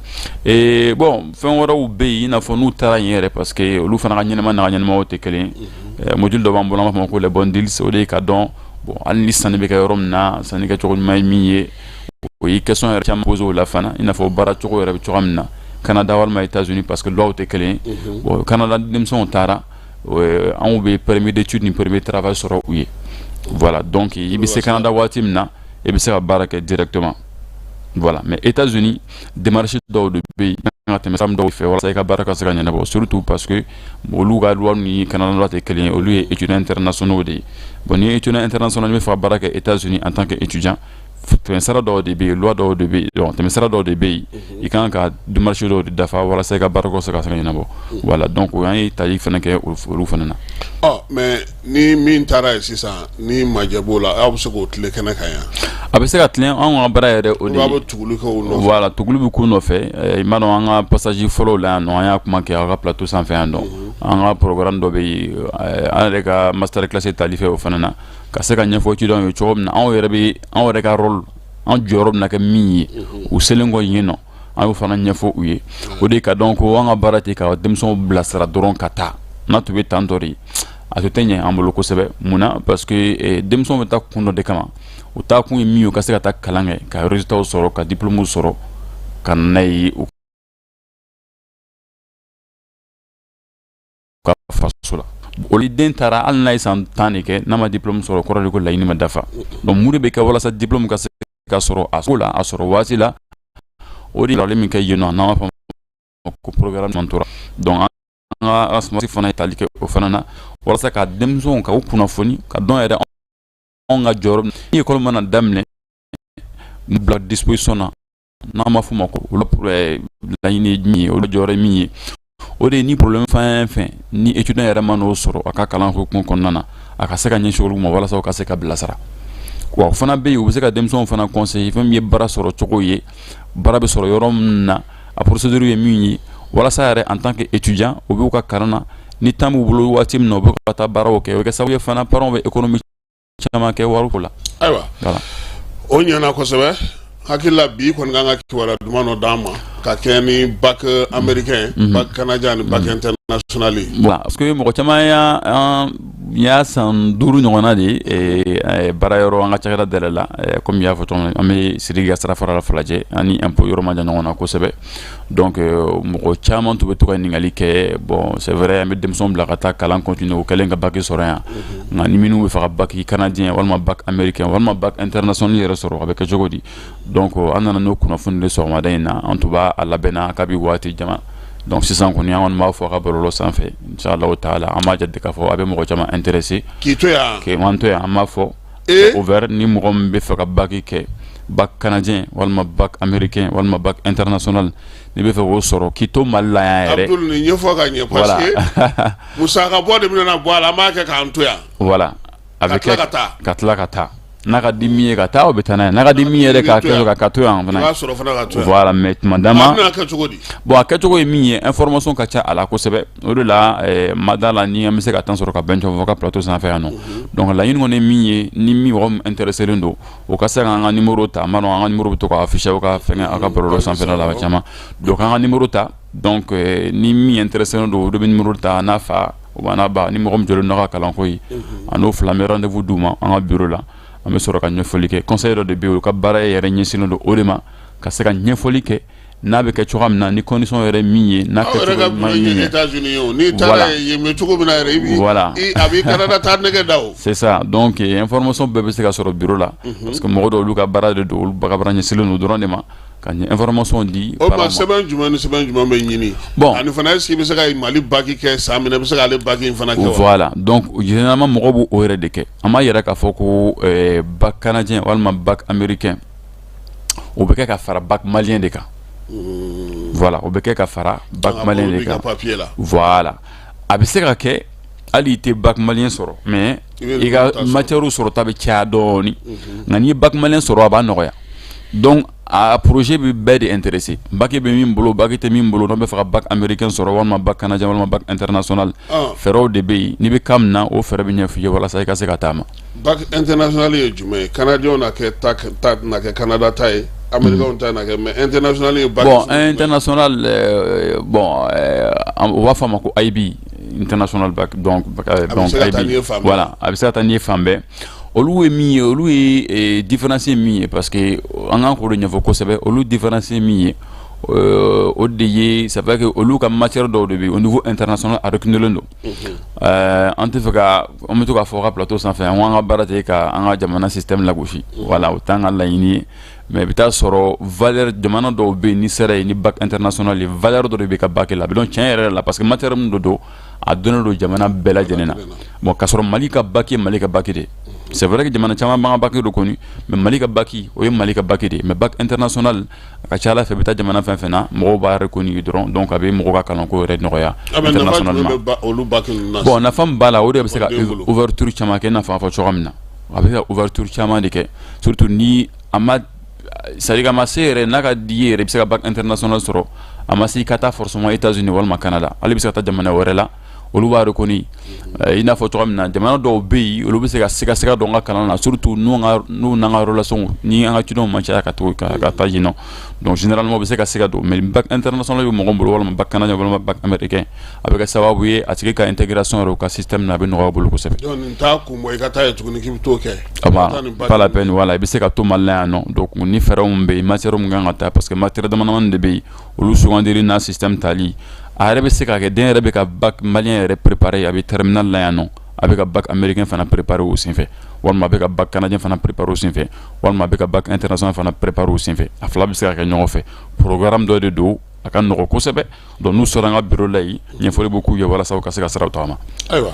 bon fɛn wɛrɛw bɛ yen i n'a fɔ n'u taara yen yɛrɛ parce que olu fana ka ɲɛnama n'a ka ɲɛnamaw tɛ kelen ye module dɔ b'an bolo an b'a fɔ ma ko les bons deals o de ye ka dɔn bon hali ni sanni bɛ kɛ yɔrɔ min na sanni kɛcogo ɲuman ye min ye o ye question yɛrɛ caman posé o la fana i n'a fɔ baara cogo yɛrɛ bɛ cogoya min na Canada walima États-Unis parce que loi tɛ kelen ye bon Canada denmisɛnw taara anw bɛ permis d'étude ni permis de travail sɔrɔ u ye voilà donc i bɛ se Canada waati min na i bɛ se ka baara kɛ directement voilà mais États-Unis démarche dɔw de bɛ yen ka tɛmɛ sira dɔw fɛ walasa i ka baara ka se ka ɲɛnabɔ surtout parce que olu ka loi ni Canada loi tɛ kelen ye olu ye étudiants internationaux de ye bon ni étudiant international bɛ fɛ ka baara kɛ États-Unis en tant que étudiant tɛmɛsira dɔw de bɛ yen loi dɔw de bɛ yen tɛmɛsira dɔw de bɛ yen i kan ka démarche dɔw de dafa walasa i ka baara ka se ka ɲɛnabɔ voilà donc o y'an ye tali fana kɛ olu fana na. mais ni min taara yen sisan ni majɛ b'o la aw bɛ se k'o tile kɛnɛ kan yan. a bɛ se ka tilen anw ka baara yɛrɛ o de ye aw bɛ tuguli kɛ o nɔfɛ. voilà tuguli bɛ k'u nɔfɛ i m'a dɔn an ka passage fɔlɔw la yan nɔ an y'a kuma kɛ aw ka plateau sanfɛ yan nɔ an ka programme dɔ bɛ yen an yɛrɛ ka master classe tali fɛ o fana na ka se ka ɲɛfɔ étudiants ye cogo min na anw yɛrɛ ka rôle an jɔyɔrɔ bɛna kɛ min ye u selen kɔ yen nɔ an y'o fana ɲɛfɔ u ye o de ka dɔn ko an ka baara tɛ ka denmisɛnw bilasira dɔrɔn ka taa n'a tun bɛ tan tɔ de a tun tɛ ɲɛ an bolo kosɛbɛ munna parce que denmisɛnw bɛ taa kun dɔ de kama u taa kun ye min ye u ka se ka taa kalan kɛ ka résultats sɔrɔ ka diplôme sɔrɔ ka na n'a ye u ka faso la olu den taara hali n'a ye san 10 de kɛ n'a ma diplôme sɔrɔ kɔrɔ de ko laɲini ma dafa donc mun de bɛ kɛ walasa diplôme ka se ka sɔrɔ a ko la a sɔrɔ waati la o de ye min kɛ yen nɔ n'an b'a fɔ ko programme mentorat donc an ka asmasi fana ye tali kɛ o fana na walasa ka denmisɛnw ka u kunnafoni ka dɔn yɛrɛ anw ka jɔyɔrɔ ni école mana daminɛ bila disposition na n'a ma fɔ ma ko laɲini min ye o jɔyɔrɔ min ye o de ni problème fɛn fɛn ni étudiant yɛrɛ ma n'o sɔrɔ a ka kalan hukumu kɔnɔna na a ka se ka ɲɛsin olu ma walasa o ka se ka bilasira wa fana bɛ yen u bɛ se ka denmisɛnw fana conseiller fɛn min ye baara sɔrɔ cogo ye baara bɛ sɔrɔ yɔrɔ min na a procédure ye min ye walasa yɛrɛ en tant que étudiant u b'u ka kalan na ni temps b'u bolo waati min na u bɛ ka taa baaraw kɛ o bɛ kɛ sababu ye fana parents bɛ économie caman kɛ wari ko la. Ayiwa o ɲɛna kosɛbɛ hakilila bi kɔni kan ka kibaruya duman dɔ d'an ma ka kɛ ni bac américain bac canadien ni bac international ye. Voilà parce que mɔgɔ caman y'a san 5 ɲɔgɔnna de baara yɔrɔ an ka cakɛda dɛrɛ la comme y'a fɔ cogo min an bɛ Sidiki ka sira fara la Falajɛ ani impôt yɔrɔ ma jan ɲɔgɔn na kosɛbɛ donc mɔgɔ caman tun bɛ to ka ɲininkali kɛ bon c'est vrai an bɛ denmisɛnw bila ka taa kalan continuer o kɛlen ka bac sɔrɔ yan nka ni minnu bɛ fɛ ka bac canadien walima bac américain walima bac international yɛrɛ sɔrɔ a bɛ kɛ cogo di donc an nana n'o kunnafoni de sɔgɔmada in na an tun b'a labɛnna kabi waati jama donc sisan kɔni an kɔni b'a fɔ a ka bɔlɔlɔ sanfɛ inshallah taala an b'a jate k'a fɔ a bɛ mɔgɔ caman intéressé k'i to yan an b'a fɔ ouvert ni mɔgɔ min bɛ fɛ ka bac kɛ bac canadien walima bac américain walima bac international ni bɛ fɛ k'o sɔrɔ k'i to Mali la yan yɛrɛ Abdul nin ɲɛfɔ ka ɲɛ parce que musaka bɔ de bɛna bɔ a la an b'a kɛ k'an to yan voilà a bɛ kɛ ka tila ka taa n'a ka di min ye ka taa o bɛ taa n'a ye n'a ka di min yɛrɛ ka kɛ ka to yan fana voilà mais tuma dama bon a kɛcogo ye min ye information ka ca a la kosɛbɛ o de la ma da la ni an bɛ se ka temps sɔrɔ ka bɛn cɔ fɔ ka plateau sanfɛ yan nɔ donc laɲini kɔni ye min ye ni min mɔgɔ min intéressé len don o ka se k'an ka numéro ta ma dɔn an ka numéro bɛ to ka afficher o ka fɛngɛ a ka bɔlɔlɔ sanfɛla la caman donc an ka numéro ta donc ni min intéressé len don o de bɛ numéro ta n'a fa o b'a ba ni mɔgɔ min jɔlen don ka kalanko ye a n'o fila an bɛ rendez-vous d'u ma an ka bureau la an bɛ sɔrɔ ka ɲɛfɔli kɛ conseil dɔ de bɛ yen o ka baara yɛrɛ ɲɛsinnen don o de ma ka se ka ɲɛfɔli kɛ n'a bɛ kɛ cogoya min na ni condition yɛrɛ min ye n'a kɛcogo man ɲi ye voilà a b'i Canada taa nɛgɛ da o c'est ça donc information bɛɛ bɛ se ka sɔrɔ bureau la parce que mɔgɔ dɔw olu ka baara de don olu ka baara ɲɛsinnen don dɔrɔn de ma ka information di o ma sɛbɛn jumɛn ni sɛbɛn jumɛn bɛ ɲini bon ani fana est-ce que bɛ se ka Mali bac kɛ san minɛ bɛ se k'ale bac in fana kɛ voilà donc généralement mɔgɔw b'o yɛrɛ de kɛ an b'a yɛrɛ k'a fɔ ko bac canadien walima bac américain o bɛ kɛ ka fara bac malien de kan voilà o bɛ kɛ ka fara bac malien de kan voilà a bɛ se ka kɛ hali i tɛ bac malien sɔrɔ mais i ka matière sɔrɔ ta bɛ caya dɔɔni nka n'i ye bac malien sɔrɔ a b'a nɔgɔya donc a projet bɛ bɛɛ de intéressé bac bɛ min bolo bac tɛ min bolo n'o bɛ fɛ ka bac américain sɔrɔ walima bac canadien walima bac international fɛɛrɛw de bɛ yen n'i bɛ kan min na o fɛɛrɛ bɛ ɲɛ f'i ye walasa i ka se ka taa ma. bac international ye jumɛn ye canadien na kɛ ta na kɛ Canada ta ye américain ta na kɛ mais international ye bac. bon international bon o b'a fɔ a ma ko IB international bac donc IB voilà a bɛ se ka taa n'i ye fan bɛɛ. olu ye min ye olu ye différence ye min ye parce que an k'an k'o de ɲɛfɔ kosɛbɛ olu différence ye min ye o de ye ça fait que olu ka matière dɔw de bɛ au niveau international a reconnulen don an tɛ fɛ ka an bɛ to k'a fɔ ka plateau sanfɛ an ko an ka baara tɛ ka an ka jamana système lagosi voilà o t'an ka laɲini ye mais i bɛ taa sɔrɔ valeur jamana dɔw bɛ yen ni sera yen ni bac international ye valeur dɔ de bɛ ka bac la a bɛ dɔn tiɲɛ yɛrɛ la parce que matière min don a donnen don jamana bɛɛ lajɛlen na bon k'a sɔrɔ Mali ka bac ye Mali ka bac de c'est vrai que jamana caman b'an ka bac de kɔni mais Mali ka bac o ye Mali ka bac de mais bac international a ka ca Ala fɛ i bɛ taa jamana fɛn fɛn na mɔgɔw b'a reconnu dɔrɔn donc a bɛ mɔgɔw ka kalanko yɛrɛ nɔgɔya internationalement bon nafa min b'a la o de bɛ se ka ouverture caman kɛ i n'a fɔ an fɔ cogoya min na a bɛ se ka ouverture caman de kɛ surtout ni a ma c'est-à-dire a ma se yɛrɛ n'a ka di i ye yɛrɛ i bɛ se ka bac international sɔrɔ a ma se i ka taa forcément États-Unis walima Canada hali i bɛ se ka taa jamana wɛrɛ la olu b'a reconnu i n'a fɔ cogoya min na jamana dɔw bɛ yen olu bɛ se ka siga dɔn an ka kalan na surtout n'u n'an ka relation ni an ka étudiants ma caya ka taa yen nɔ donc généralement u bɛ se ka siga don mais bac international bɛ mɔgɔ bolo walima bac canadien walima bac américain a bɛ kɛ sababu ye a tigi ka intégration yɛrɛ u ka système na a bɛ nɔgɔya u bolo kosɛbɛ. donc nin t'a kun bɔ i ka taa yen tuguni k'i bɛ t'o kɛ. pas la peine voilà i bɛ se ka to Mali la yan nɔ donc ni fɛɛrɛw min bɛ yen matière min kan ka taa parce que matière damadamanin de bɛ yen olu sugandili n'a système tali a yɛrɛ bɛ se ka kɛ den yɛrɛ bɛ ka bac malien yɛrɛ préparé a bɛ terminal la yan nɔ a bɛ ka bac américain fana préparé o senfɛ walima a bɛ ka bac canadien fana préparé o senfɛ walima a bɛ ka bac international fana préparé o senfɛ a fila bɛ se ka kɛ ɲɔgɔn fɛ programme dɔ de don a ka nɔgɔ kosɛbɛ donc n'u sɔrɔ an ka bureau la yen ɲɛfɔli bɛ k'u ye walasa u ka se ka siraw tagama. ayiwa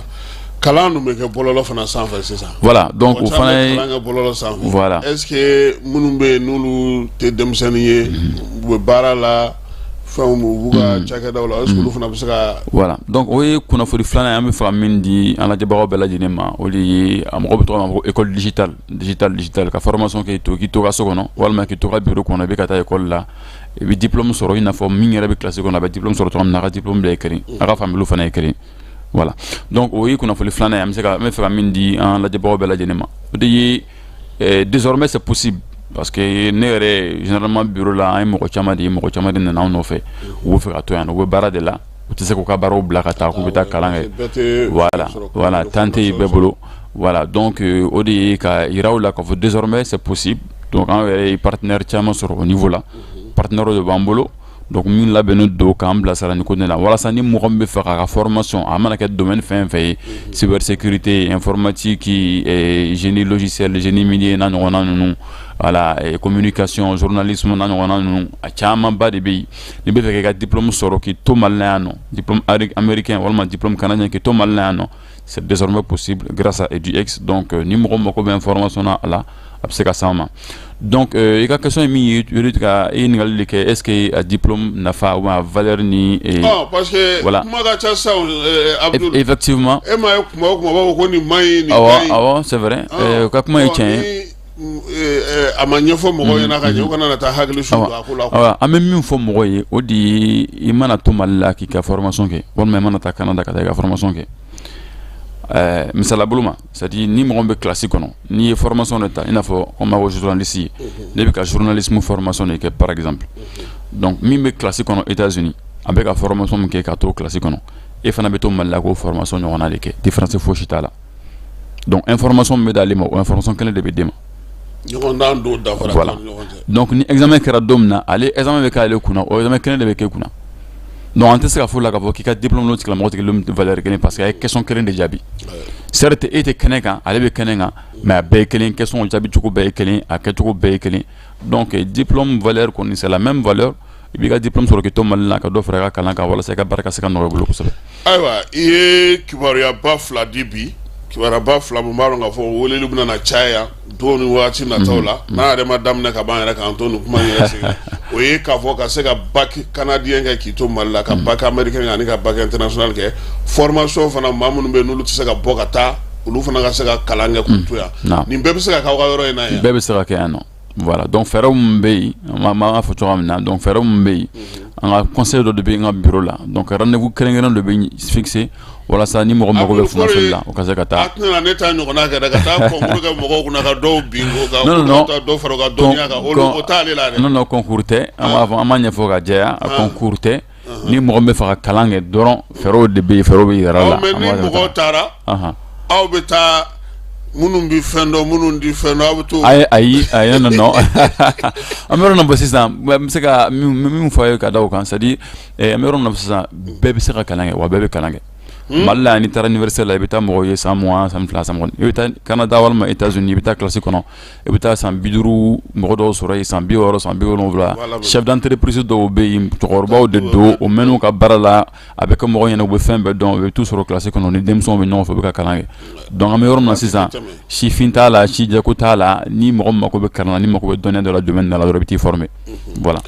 kalan dun bɛ kɛ bɔlɔlɔ fana sanfɛ sisan. Voilà, donc o fana ye kalan kɛ bɔlɔlɔ sanfɛ. Voilà. Est-ce que minnu bɛ yen n'olu tɛ denmisɛnnin ye u bɛ baara la fɛnw b'u ka cakɛdaw la est-ce que olu fana bɛ se ka. Voilà, donc o ye kunnafoni filanan an bɛ fɛ ka min di an lajɛbagaw bɛɛ lajɛlen ma o de ye a mɔgɔ bɛ tɔgɔ ma ko école digital ka formation kɛ k'i to ka so kɔnɔ walima k'i to ka bureau kɔnɔ i bɛ ka taa école la i bɛ diplôme sɔrɔ i n'a fɔ min yɛrɛ bɛ classe kɔnɔ a bɛ diplôme sɔrɔ cogo min na a ka diplôme bɛɛ ye kelen a ka faamuyaliw fana ye kelen. Voilà, donc o ye kunnafoni filanan ye an bɛ fɛ ka min di an lajɛbagaw bɛɛ lajɛlen ma o de ye désormais c'est possible parce que ne yɛrɛ généralement bureau la an ye mɔgɔ caman de nana an nɔfɛ u bɛ fɛ ka to yan nɔ u bɛ baara de la u tɛ se k'u ka baaraw bila ka taa k'u bɛ taa kalan kɛ voilà temps tɛ yen bɛɛ bolo voilà donc o de ye ka yiraw la k'a fɔ désormais c'est possible donc an yɛrɛ ye partenaire caman sɔrɔ au niveau la partenaire de b'an bolo donc min labɛnnen don k'an bilasira nin ko de la walasa ni mɔgɔ min bɛ fɛ k'a ka formation a mana kɛ domaine fɛn fɛn ye cybersécurité informatique génie logiciel génie minier n'a ɲɔgɔnna ninnu voilà communication journalisme n'a ɲɔgɔnna ninnu a camanba de bɛ yen n'i bɛ fɛ k'i ka diplôme sɔrɔ k'i to Mali la yan nɔ diplôme américain walima diplôme canadien k'i to Mali la yan nɔ c'est désormais possible grâce à EduX donc ni mɔgɔ mako bɛ information na a la a bɛ se ka s'an ma donc i ka question ye min ye i bɛ ka i ɲininkali de kɛ est-ce que a diplôme nafa ou a valeur ni parce que voilà kuma ka ca sa Abdul effectivement e ma ye kuma o kuma b'a fɔ ko nin man ɲi nin ka ɲi awɔ c'est vrai ka kuma ye tiɲɛ ye a ma ɲɛfɔ mɔgɔw ɲɛna ka ɲɛ u kana na taa hakili su don a ko la awɔ an bɛ min fɔ mɔgɔw ye o de ye i mana to Mali la k'i ka formation kɛ walima i mana taa Canada ka taa i ka formation kɛ misala bolo ma c'est-à-dire ni mɔgɔ bɛ classe kɔnɔ n'i ye formation de ta i n'a fɔ comme ko journaliste ye ne bɛ ka journalisme formation de kɛ par exemple donc min bɛ classe kɔnɔ États-Unis a bɛ ka formation min kɛ ka to classe kɔnɔ e fana bɛ to Mali la k'o formation ɲɔgɔnna de kɛ différence fosi t'a la donc information min bɛ d'ale ma o information kelen de bɛ d'e ma ɲɔgɔndan don dafara voilà donc ni examen kɛra don min na ale examen bɛ k'ale kunna o examen kelen de bɛ k'e kunna donc an tɛ se ka fɔ la k'a fɔ k'i ka diplôme n'o tigilamɔgɔ tɛ valeur kelen parce que a ye question kelen de jaabi certes e tɛ kɛnɛ kan ale bɛ kɛnɛ kan mais a bɛɛ ye kelen question jaabi cogo bɛɛ ye kelen a kɛcogo bɛɛ ye kelen donc diplôme valeur kɔni c'est la même valeur i b'i ka diplôme sɔrɔ k'i to Mali la ka dɔ fara i ka kalan kan walasa i ka baara ka se ka nɔgɔya i bolo kosɛbɛ. ayiwa i ye kibaruyaba fila di bi kibaruyaba fila mun b'a dɔn k'a fɔ weleli bɛna na caya don ni waati nataw la n'a yɛrɛ ma daminɛ ka ban yɛrɛ k'an to nin kuma in yɛrɛ segin o ye k'a fɔ ka se ka bac canadien kɛ k'i to Mali la ka bac américain kɛ ani ka bac international kɛ formation fana maa minnu bɛ yen n'olu tɛ se ka bɔ ka taa olu fana ka se ka kalan kɛ k'u to yan nin bɛɛ bɛ se ka k'aw ka yɔrɔ in na yan. bɛɛ bɛ se ka kɛ yan nɔ voilà donc fɛɛrɛw min bɛ yen an b'a fɔ cogoya min na donc fɛɛrɛw min bɛ yen an ka conseil dɔ de bɛ yen an ka bureau la donc rendez-vous kɛrɛnkɛrɛn dɔ bɛ fixé walasa ni mɔgɔ mago bɛ formation la o ka se ka taa. a tɛna ne ta ɲɔgɔnna kɛ dɛ ka taa concours kɛ mɔgɔw kunna ka dɔw bin o ka dɔw fara o ka dɔnniya kan o t'ale la dɛ. non concours tɛ an b'a fɔ an b'a ɲɛfɔ ka jɛya a concours tɛ ni mɔgɔ min bɛ fɛ ka kalan kɛ dɔrɔn fɛɛrɛw de bɛ yen fɛɛrɛw bɛ yir'a la. mais ni mɔgɔw taara aw bɛ taa minnu bɛ fɛn dɔn minnu tɛ fɛn dɔn aw bɛ to. ayi non an bɛ yɔrɔ min na sisan n bɛ se ka min fɔ a ye ka da o kan c'est à dire an bɛ yɔrɔ min na sisan bɛɛ bɛ se ka kalan kɛ wa bɛɛ bɛ kalan kɛ. Mali la n'i taara université la i bɛ taa mɔgɔw ye san 20 san 2 san 30 i bɛ taa Canada walima États-Unis i bɛ taa classe kɔnɔ i bɛ taa san 50 mɔgɔ dɔw sɔrɔ yen san 60 san 70 chef d'entreprise dɔw bɛ yen cɛkɔrɔbaw de don o mɛn'u ka baara la a bɛ kɛ mɔgɔw ɲɛna u bɛ fɛn bɛɛ dɔn u bɛ t'u sɔrɔ classe kɔnɔ ni denmisɛnw bɛ ɲɔgɔn fɛ u bɛ ka kalan kɛ donc an bɛ yɔrɔ min na sisan sifin t'a la si jɛko t'a la ni mɔgɔ mako bɛ kalan na ni mako bɛ dɔnniya dɔ la domaine dɔ la dɔrɔn i bɛ t'i former voilà.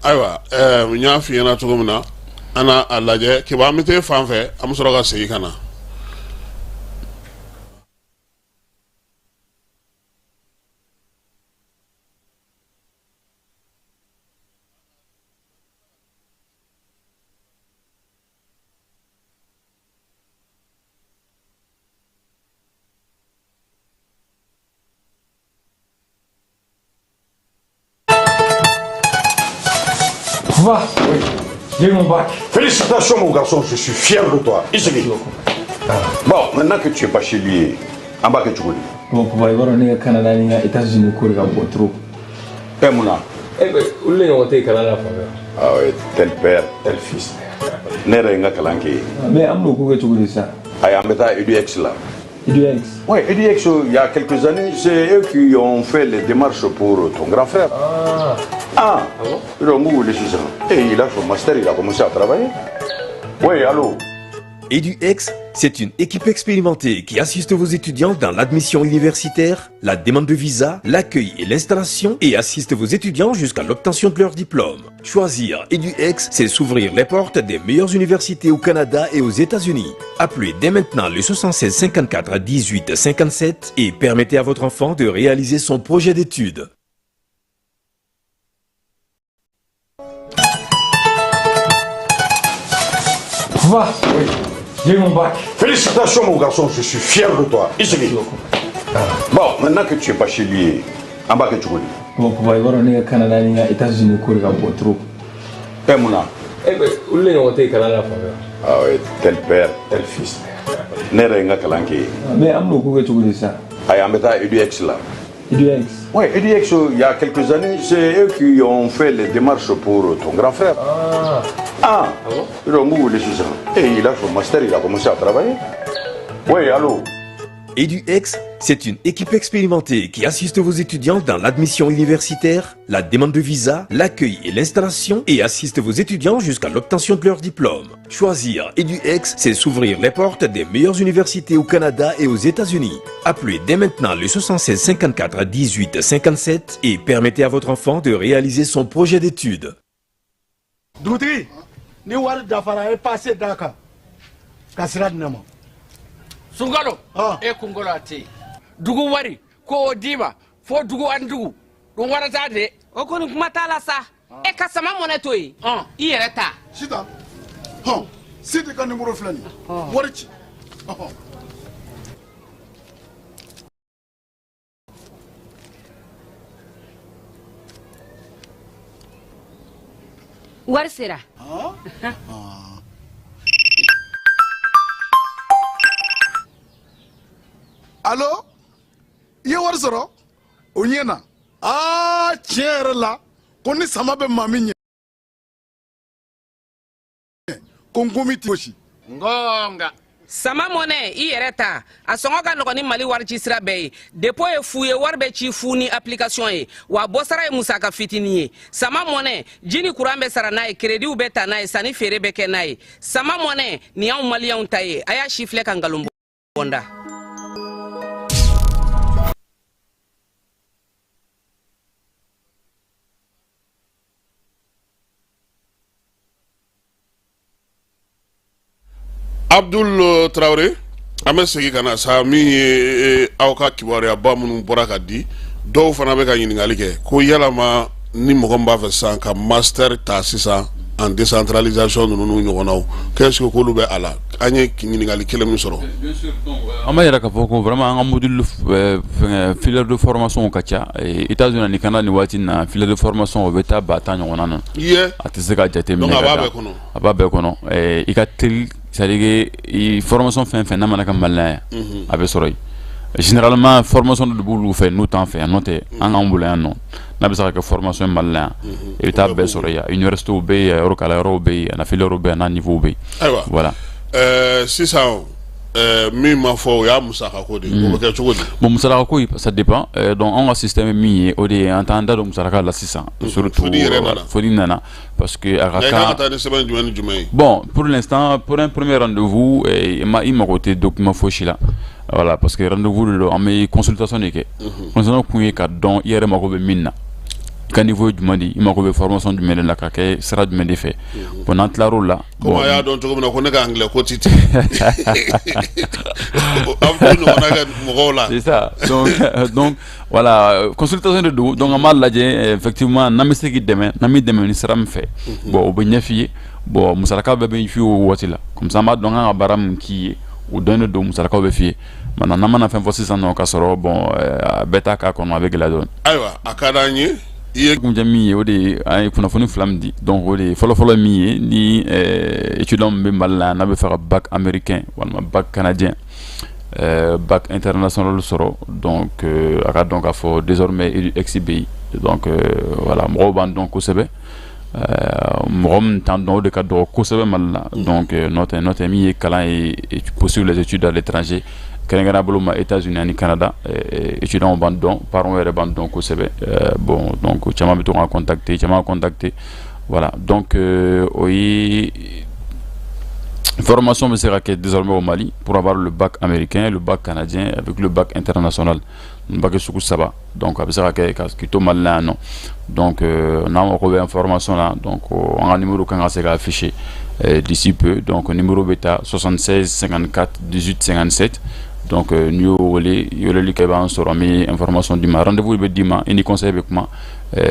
ayiwa n y'a f'i ɲɛna cogo min na an n'a lajɛ kiba an bɛ t'e fan fɛ an bɛ sɔrɔ ka segin ka na. Va, oui. J'ai mon bac. Félicitations mon garçon, je suis fier de toi. Ici. Bon, maintenant que tu es bachelier, en bas que tu connais. Bon, pour voir au Canada, aux États-Unis, il y a trop. Et Mouna. Eh bien, où est-ce que tu es au Canada? Ah oui, tel père, tel fils. N'est-ce pas Kalanki? Mais je ne sais pas ça. Ah, il y a EduX là. EduX? Oui, EduX, il y a quelques années, c'est eux qui ont fait les démarches pour ton grand frère. Ah bon? Et il a son master, il a commencé à travailler. Oui, allô? EduX, c'est une équipe expérimentée qui assiste vos étudiants dans l'admission universitaire, la demande de visa, l'accueil et l'installation et assiste vos étudiants jusqu'à l'obtention de leur diplôme. Choisir EduX, c'est s'ouvrir les portes des meilleures universités au Canada et aux États-Unis. Appelez dès maintenant le 76 54 18 57 et permettez à votre enfant de réaliser son projet d'études. Va, oui. J'ai mon bac. Félicitations mon garçon, je suis fier de toi. Ici. Bon, maintenant que tu es bachelier, en bas que tu connais. Bon, pour voir, on est au Canada, on est aux États-Unis, on est au trop. Eh mon âme. Eh bien, où est-ce qu'on est au Canada? Ah oui, tel père, tel fils. N'est-ce pas Kalanké? Mais on est où ça? Ah, on est à EduX là. EduX? Oui, EduX, il y a quelques années, c'est eux qui ont fait les démarches pour ton grand frère. Ah bon? Et il a son master, il a commencé à travailler. Oui, allô? EduX, c'est une équipe expérimentée qui assiste vos étudiants dans l'admission universitaire, la demande de visa, l'accueil et l'installation et assiste vos étudiants jusqu'à l'obtention de leur diplôme. Choisir EduX, c'est s'ouvrir les portes des meilleures universités au Canada et aux États-Unis. Appelez dès maintenant le 76 54 18 57 et permettez à votre enfant de réaliser son projet d'études. Doutri, ni wari dafara est passé Dakar. Kasira dinama. Sungalo e kungolo ate dugu wari ko dima fo dugu an dugu dun wara ta de o koni kuma ta la sa e ka sama mone to yi I yɛrɛ ta sita sidi ka numéro filani wari ci wari sera Allô? Ye wari sɔrɔ o ɲɛna tiɲɛ yɛrɛ la ko ni sama bɛ maa min ɲɛ ko n komi ti gosi ngonga sama mone I yɛrɛ ta a sɔngɔ ka nɔgɔ ni Mali wari ci sira bɛɛ ye dépôt ye fu ye wari bɛ ci fu ni application ye wa bɔ sara ye musaka fitini ye sama mone ji ni courant bɛ sara n'a ye crédit bɛ ta n'a ye sanni feere bɛ kɛ n'a ye sama mone ni y'anw maliyɛnw ta ye a y'a si filɛ ka nkalon bɔnda. Abdul Traoré an bɛ segin ka na sa min ye aw ka kibaruya minnu bɔra ka di dɔw fana bɛ ka ɲininkali kɛ ko yalama ni mɔgɔ min b'a fɛ sisan ka master ta sisan en décentralisation ninnu ɲɔgɔnnaw qu'est-ce que k'olu bɛ a la an ye ɲininkali kelen min sɔrɔ. An b'a yira k'a fɔ ko vraiment an ka module filière de formation ka ca États-Unis ni Canada ni waati in na filière de formation o bɛ taa ba 10 ɲɔgɔnna na a tɛ se ka jate minɛ ka da a b'a bɛɛ kɔnɔ I ka teli c'est-à-dire que formation fɛn fɛn n'a mana kɛ maliyɛn ye a bɛ sɔrɔ yen généralement formation de b'olu fɛ n'u t'an fɛ yan n'o tɛ an k'an bolo yan nɔ n'a bɛ se ka kɛ formation maliyɛn I bɛ taa bɛɛ sɔrɔ yen université bɛ yen yɔrɔ kalayɔrɔw bɛ yen a filière bɛ yen n'a niveau bɛ yen voilà sisan min ma fɔ o y'a musaka ko de o bɛ kɛ cogo di bon musaka ko ça dépend donc an ka système min ye o de ye an t'an da don musaka la sisan surtout fodi nana parce que a ka kan taa ni sɛbɛn jumɛn ni jumɛn ye bon pour l'instant pour un premier rendez-vous I mago tɛ document fosi la voilà parce que rendez-vous de don an bɛ consultation de kɛ consultation kun ye ka dɔn I yɛrɛ mago bɛ min na I ka niveau jumɛn di I mago bɛ formation jumɛn de la ka kɛ sira jumɛn de fɛ bon n'an tilar'o la bon a y'a dɔn cogo min na ko ne ka anglais ko ti ten an bɛ ɲɔgɔnna kɛ mɔgɔw la c'est ça donc voilà consultation de don donc an b'a lajɛ effectivement n'an bɛ se k'i dɛmɛ n'an bɛ dɛmɛ ni sira min fɛ bon o bɛ ɲɛ f'i ye bon musalaka bɛɛ bɛ f'i ye o waati la comme ça an b'a dɔn an ka baara min k'i ye o dɔnnen don musalakaw bɛ f'i ye maintenant n'an mana fɛn fɔ sisan nɔ ka sɔrɔ bon a bɛɛ t'a k'a kɔnɔ a bɛ gɛlɛya dɔɔni ayiwa a ka d'an ye I ye kunjɛ min ye o de an ye kunnafoni fila min di donc o de fɔlɔfɔlɔ min ye ni étudiant min bɛ Mali la n'a bɛ fɛ ka bac américain walima bac canadien bac international sɔrɔ donc a ka dɔn k'a fɔ désormais EduX bɛ yen donc voilà mɔgɔw b'an dɔn kosɛbɛ mɔgɔ min t'an dɔn o de ka dɔgɔ kosɛbɛ Mali la donc n'o tɛ min ye kalan ye poursuivre les études à l'étranger kɛrɛnkɛrɛnya bolo ma États-Unis ani Canada étudiants b'an dɔn parents yɛrɛ b'an dɔn kosɛbɛ bon donc caman bɛ to k'an contacter caman contacter voilà donc o ye Formation mais c'est désormais au Mali pour avoir le bac américain, le bac canadien avec le bac international. Le bac est ça va. Donc après ça qui est mal là non. Donc on a encore une formation là. Donc on a un numéro qu'on a affiché d'ici peu. Donc numéro bêta 76 54 18 57. Donc nous voulons les sur mes informations du rendez-vous le dimanche et ni conseil avec moi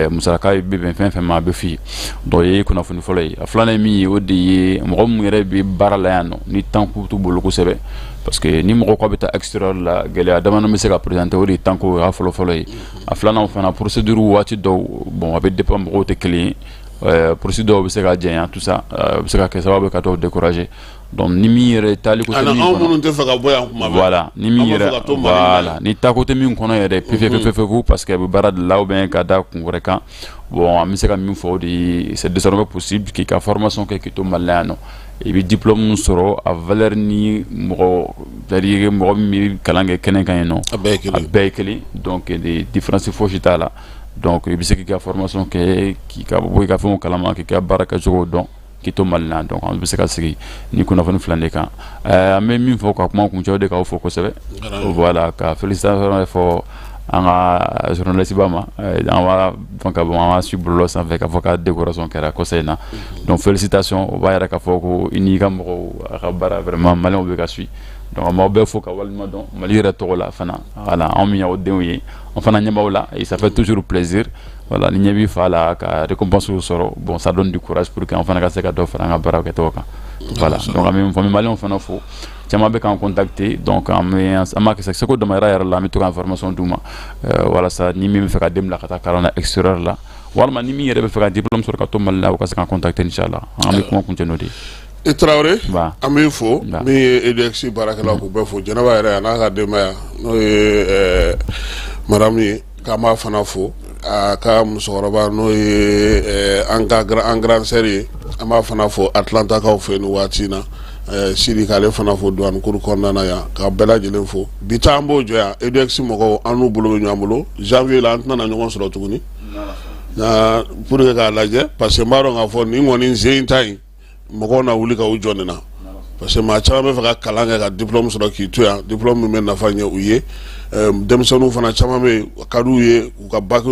musaka be fin ma be fi donc y ko na funu folay aflana mi odi mo mo rebe barala ni tanku to bolo ko sebe parce que ni mo ko beta extérieur la gele adama no me se ka présenter odi tanku a folo folay aflana on fait na procédure wati do bon avec dépend mo te clé procédure be se ka dien tout ça be se ka ça va be ka to décourager donc ni mi yere tali ko voilà ni mi yere voilà ni ta côté mi kono yere pefe vous parce que barad là ou bien kada kungreka bon mi se ka mi fo di c'est désormais possible qui ka formation qui to malano et bi diplôme soro a valeur ni mo dari mo mi kalange kenen kan no abekeli donc des différences fo là donc bi se ki ka formation qui ka bo ka fo kalama qui ka baraka jogo donc qui to malna donc on peut se casser ni qu'on a fait flander quand même il faut comment qu'on de ka faut ko sebe voilà ka félicitations for anga journaliste bama on donc bon on a suivre l'os avec avocat décoration kera ko sena donc félicitations on va ka faut ko ini kam ko bara vraiment malin on ka suit donc on be faut ka walma donc malira to la fana voilà on mi yaw dewi on fana nyabawla et ça fait toujours plaisir. Voilà, ni ñebi fala ka récompense soro bon ça donne du courage pour que enfant ka se ka do franga baraka toka voilà donc ami famille mali on fana fo chama be kan contacter donc ama que c'est ko de ma ra la mi to information duma voilà ça ni mi fe ka dem la kata karana extérieur là wala ni mi yere be fe ka diplôme sur ka to mal la ko se kan contacter inchallah ami ko continuer di et Traoré ami fo mi edexi baraka la ko be fo janaba yere na ka dem ya no madame kama fana fo ka musokɔrɔba n'o ye an grand sœur ye an b'a fana fɔ Atlanta kaw fɛ nin waati na Sidi k'ale fana fɔ douane cour kɔnɔna na yan ka bɛɛ lajɛlen fo bi ta an b'o jɔ yan EDX mɔgɔw an n'u bolo bɛ ɲɔgɔn bolo janvier la an tɛna ɲɔgɔn sɔrɔ tuguni pour que k'a lajɛ parce que n b'a dɔn k'a fɔ nin kɔni sen in ta in mɔgɔw na wuli ka u jɔ nin na parce que maa caman bɛ fɛ ka kalan kɛ ka diplôme sɔrɔ k'i to yan diplôme min bɛ nafa ɲɛ u ye denmisɛnninw fana caman bɛ yen ka d'u ye u ka bac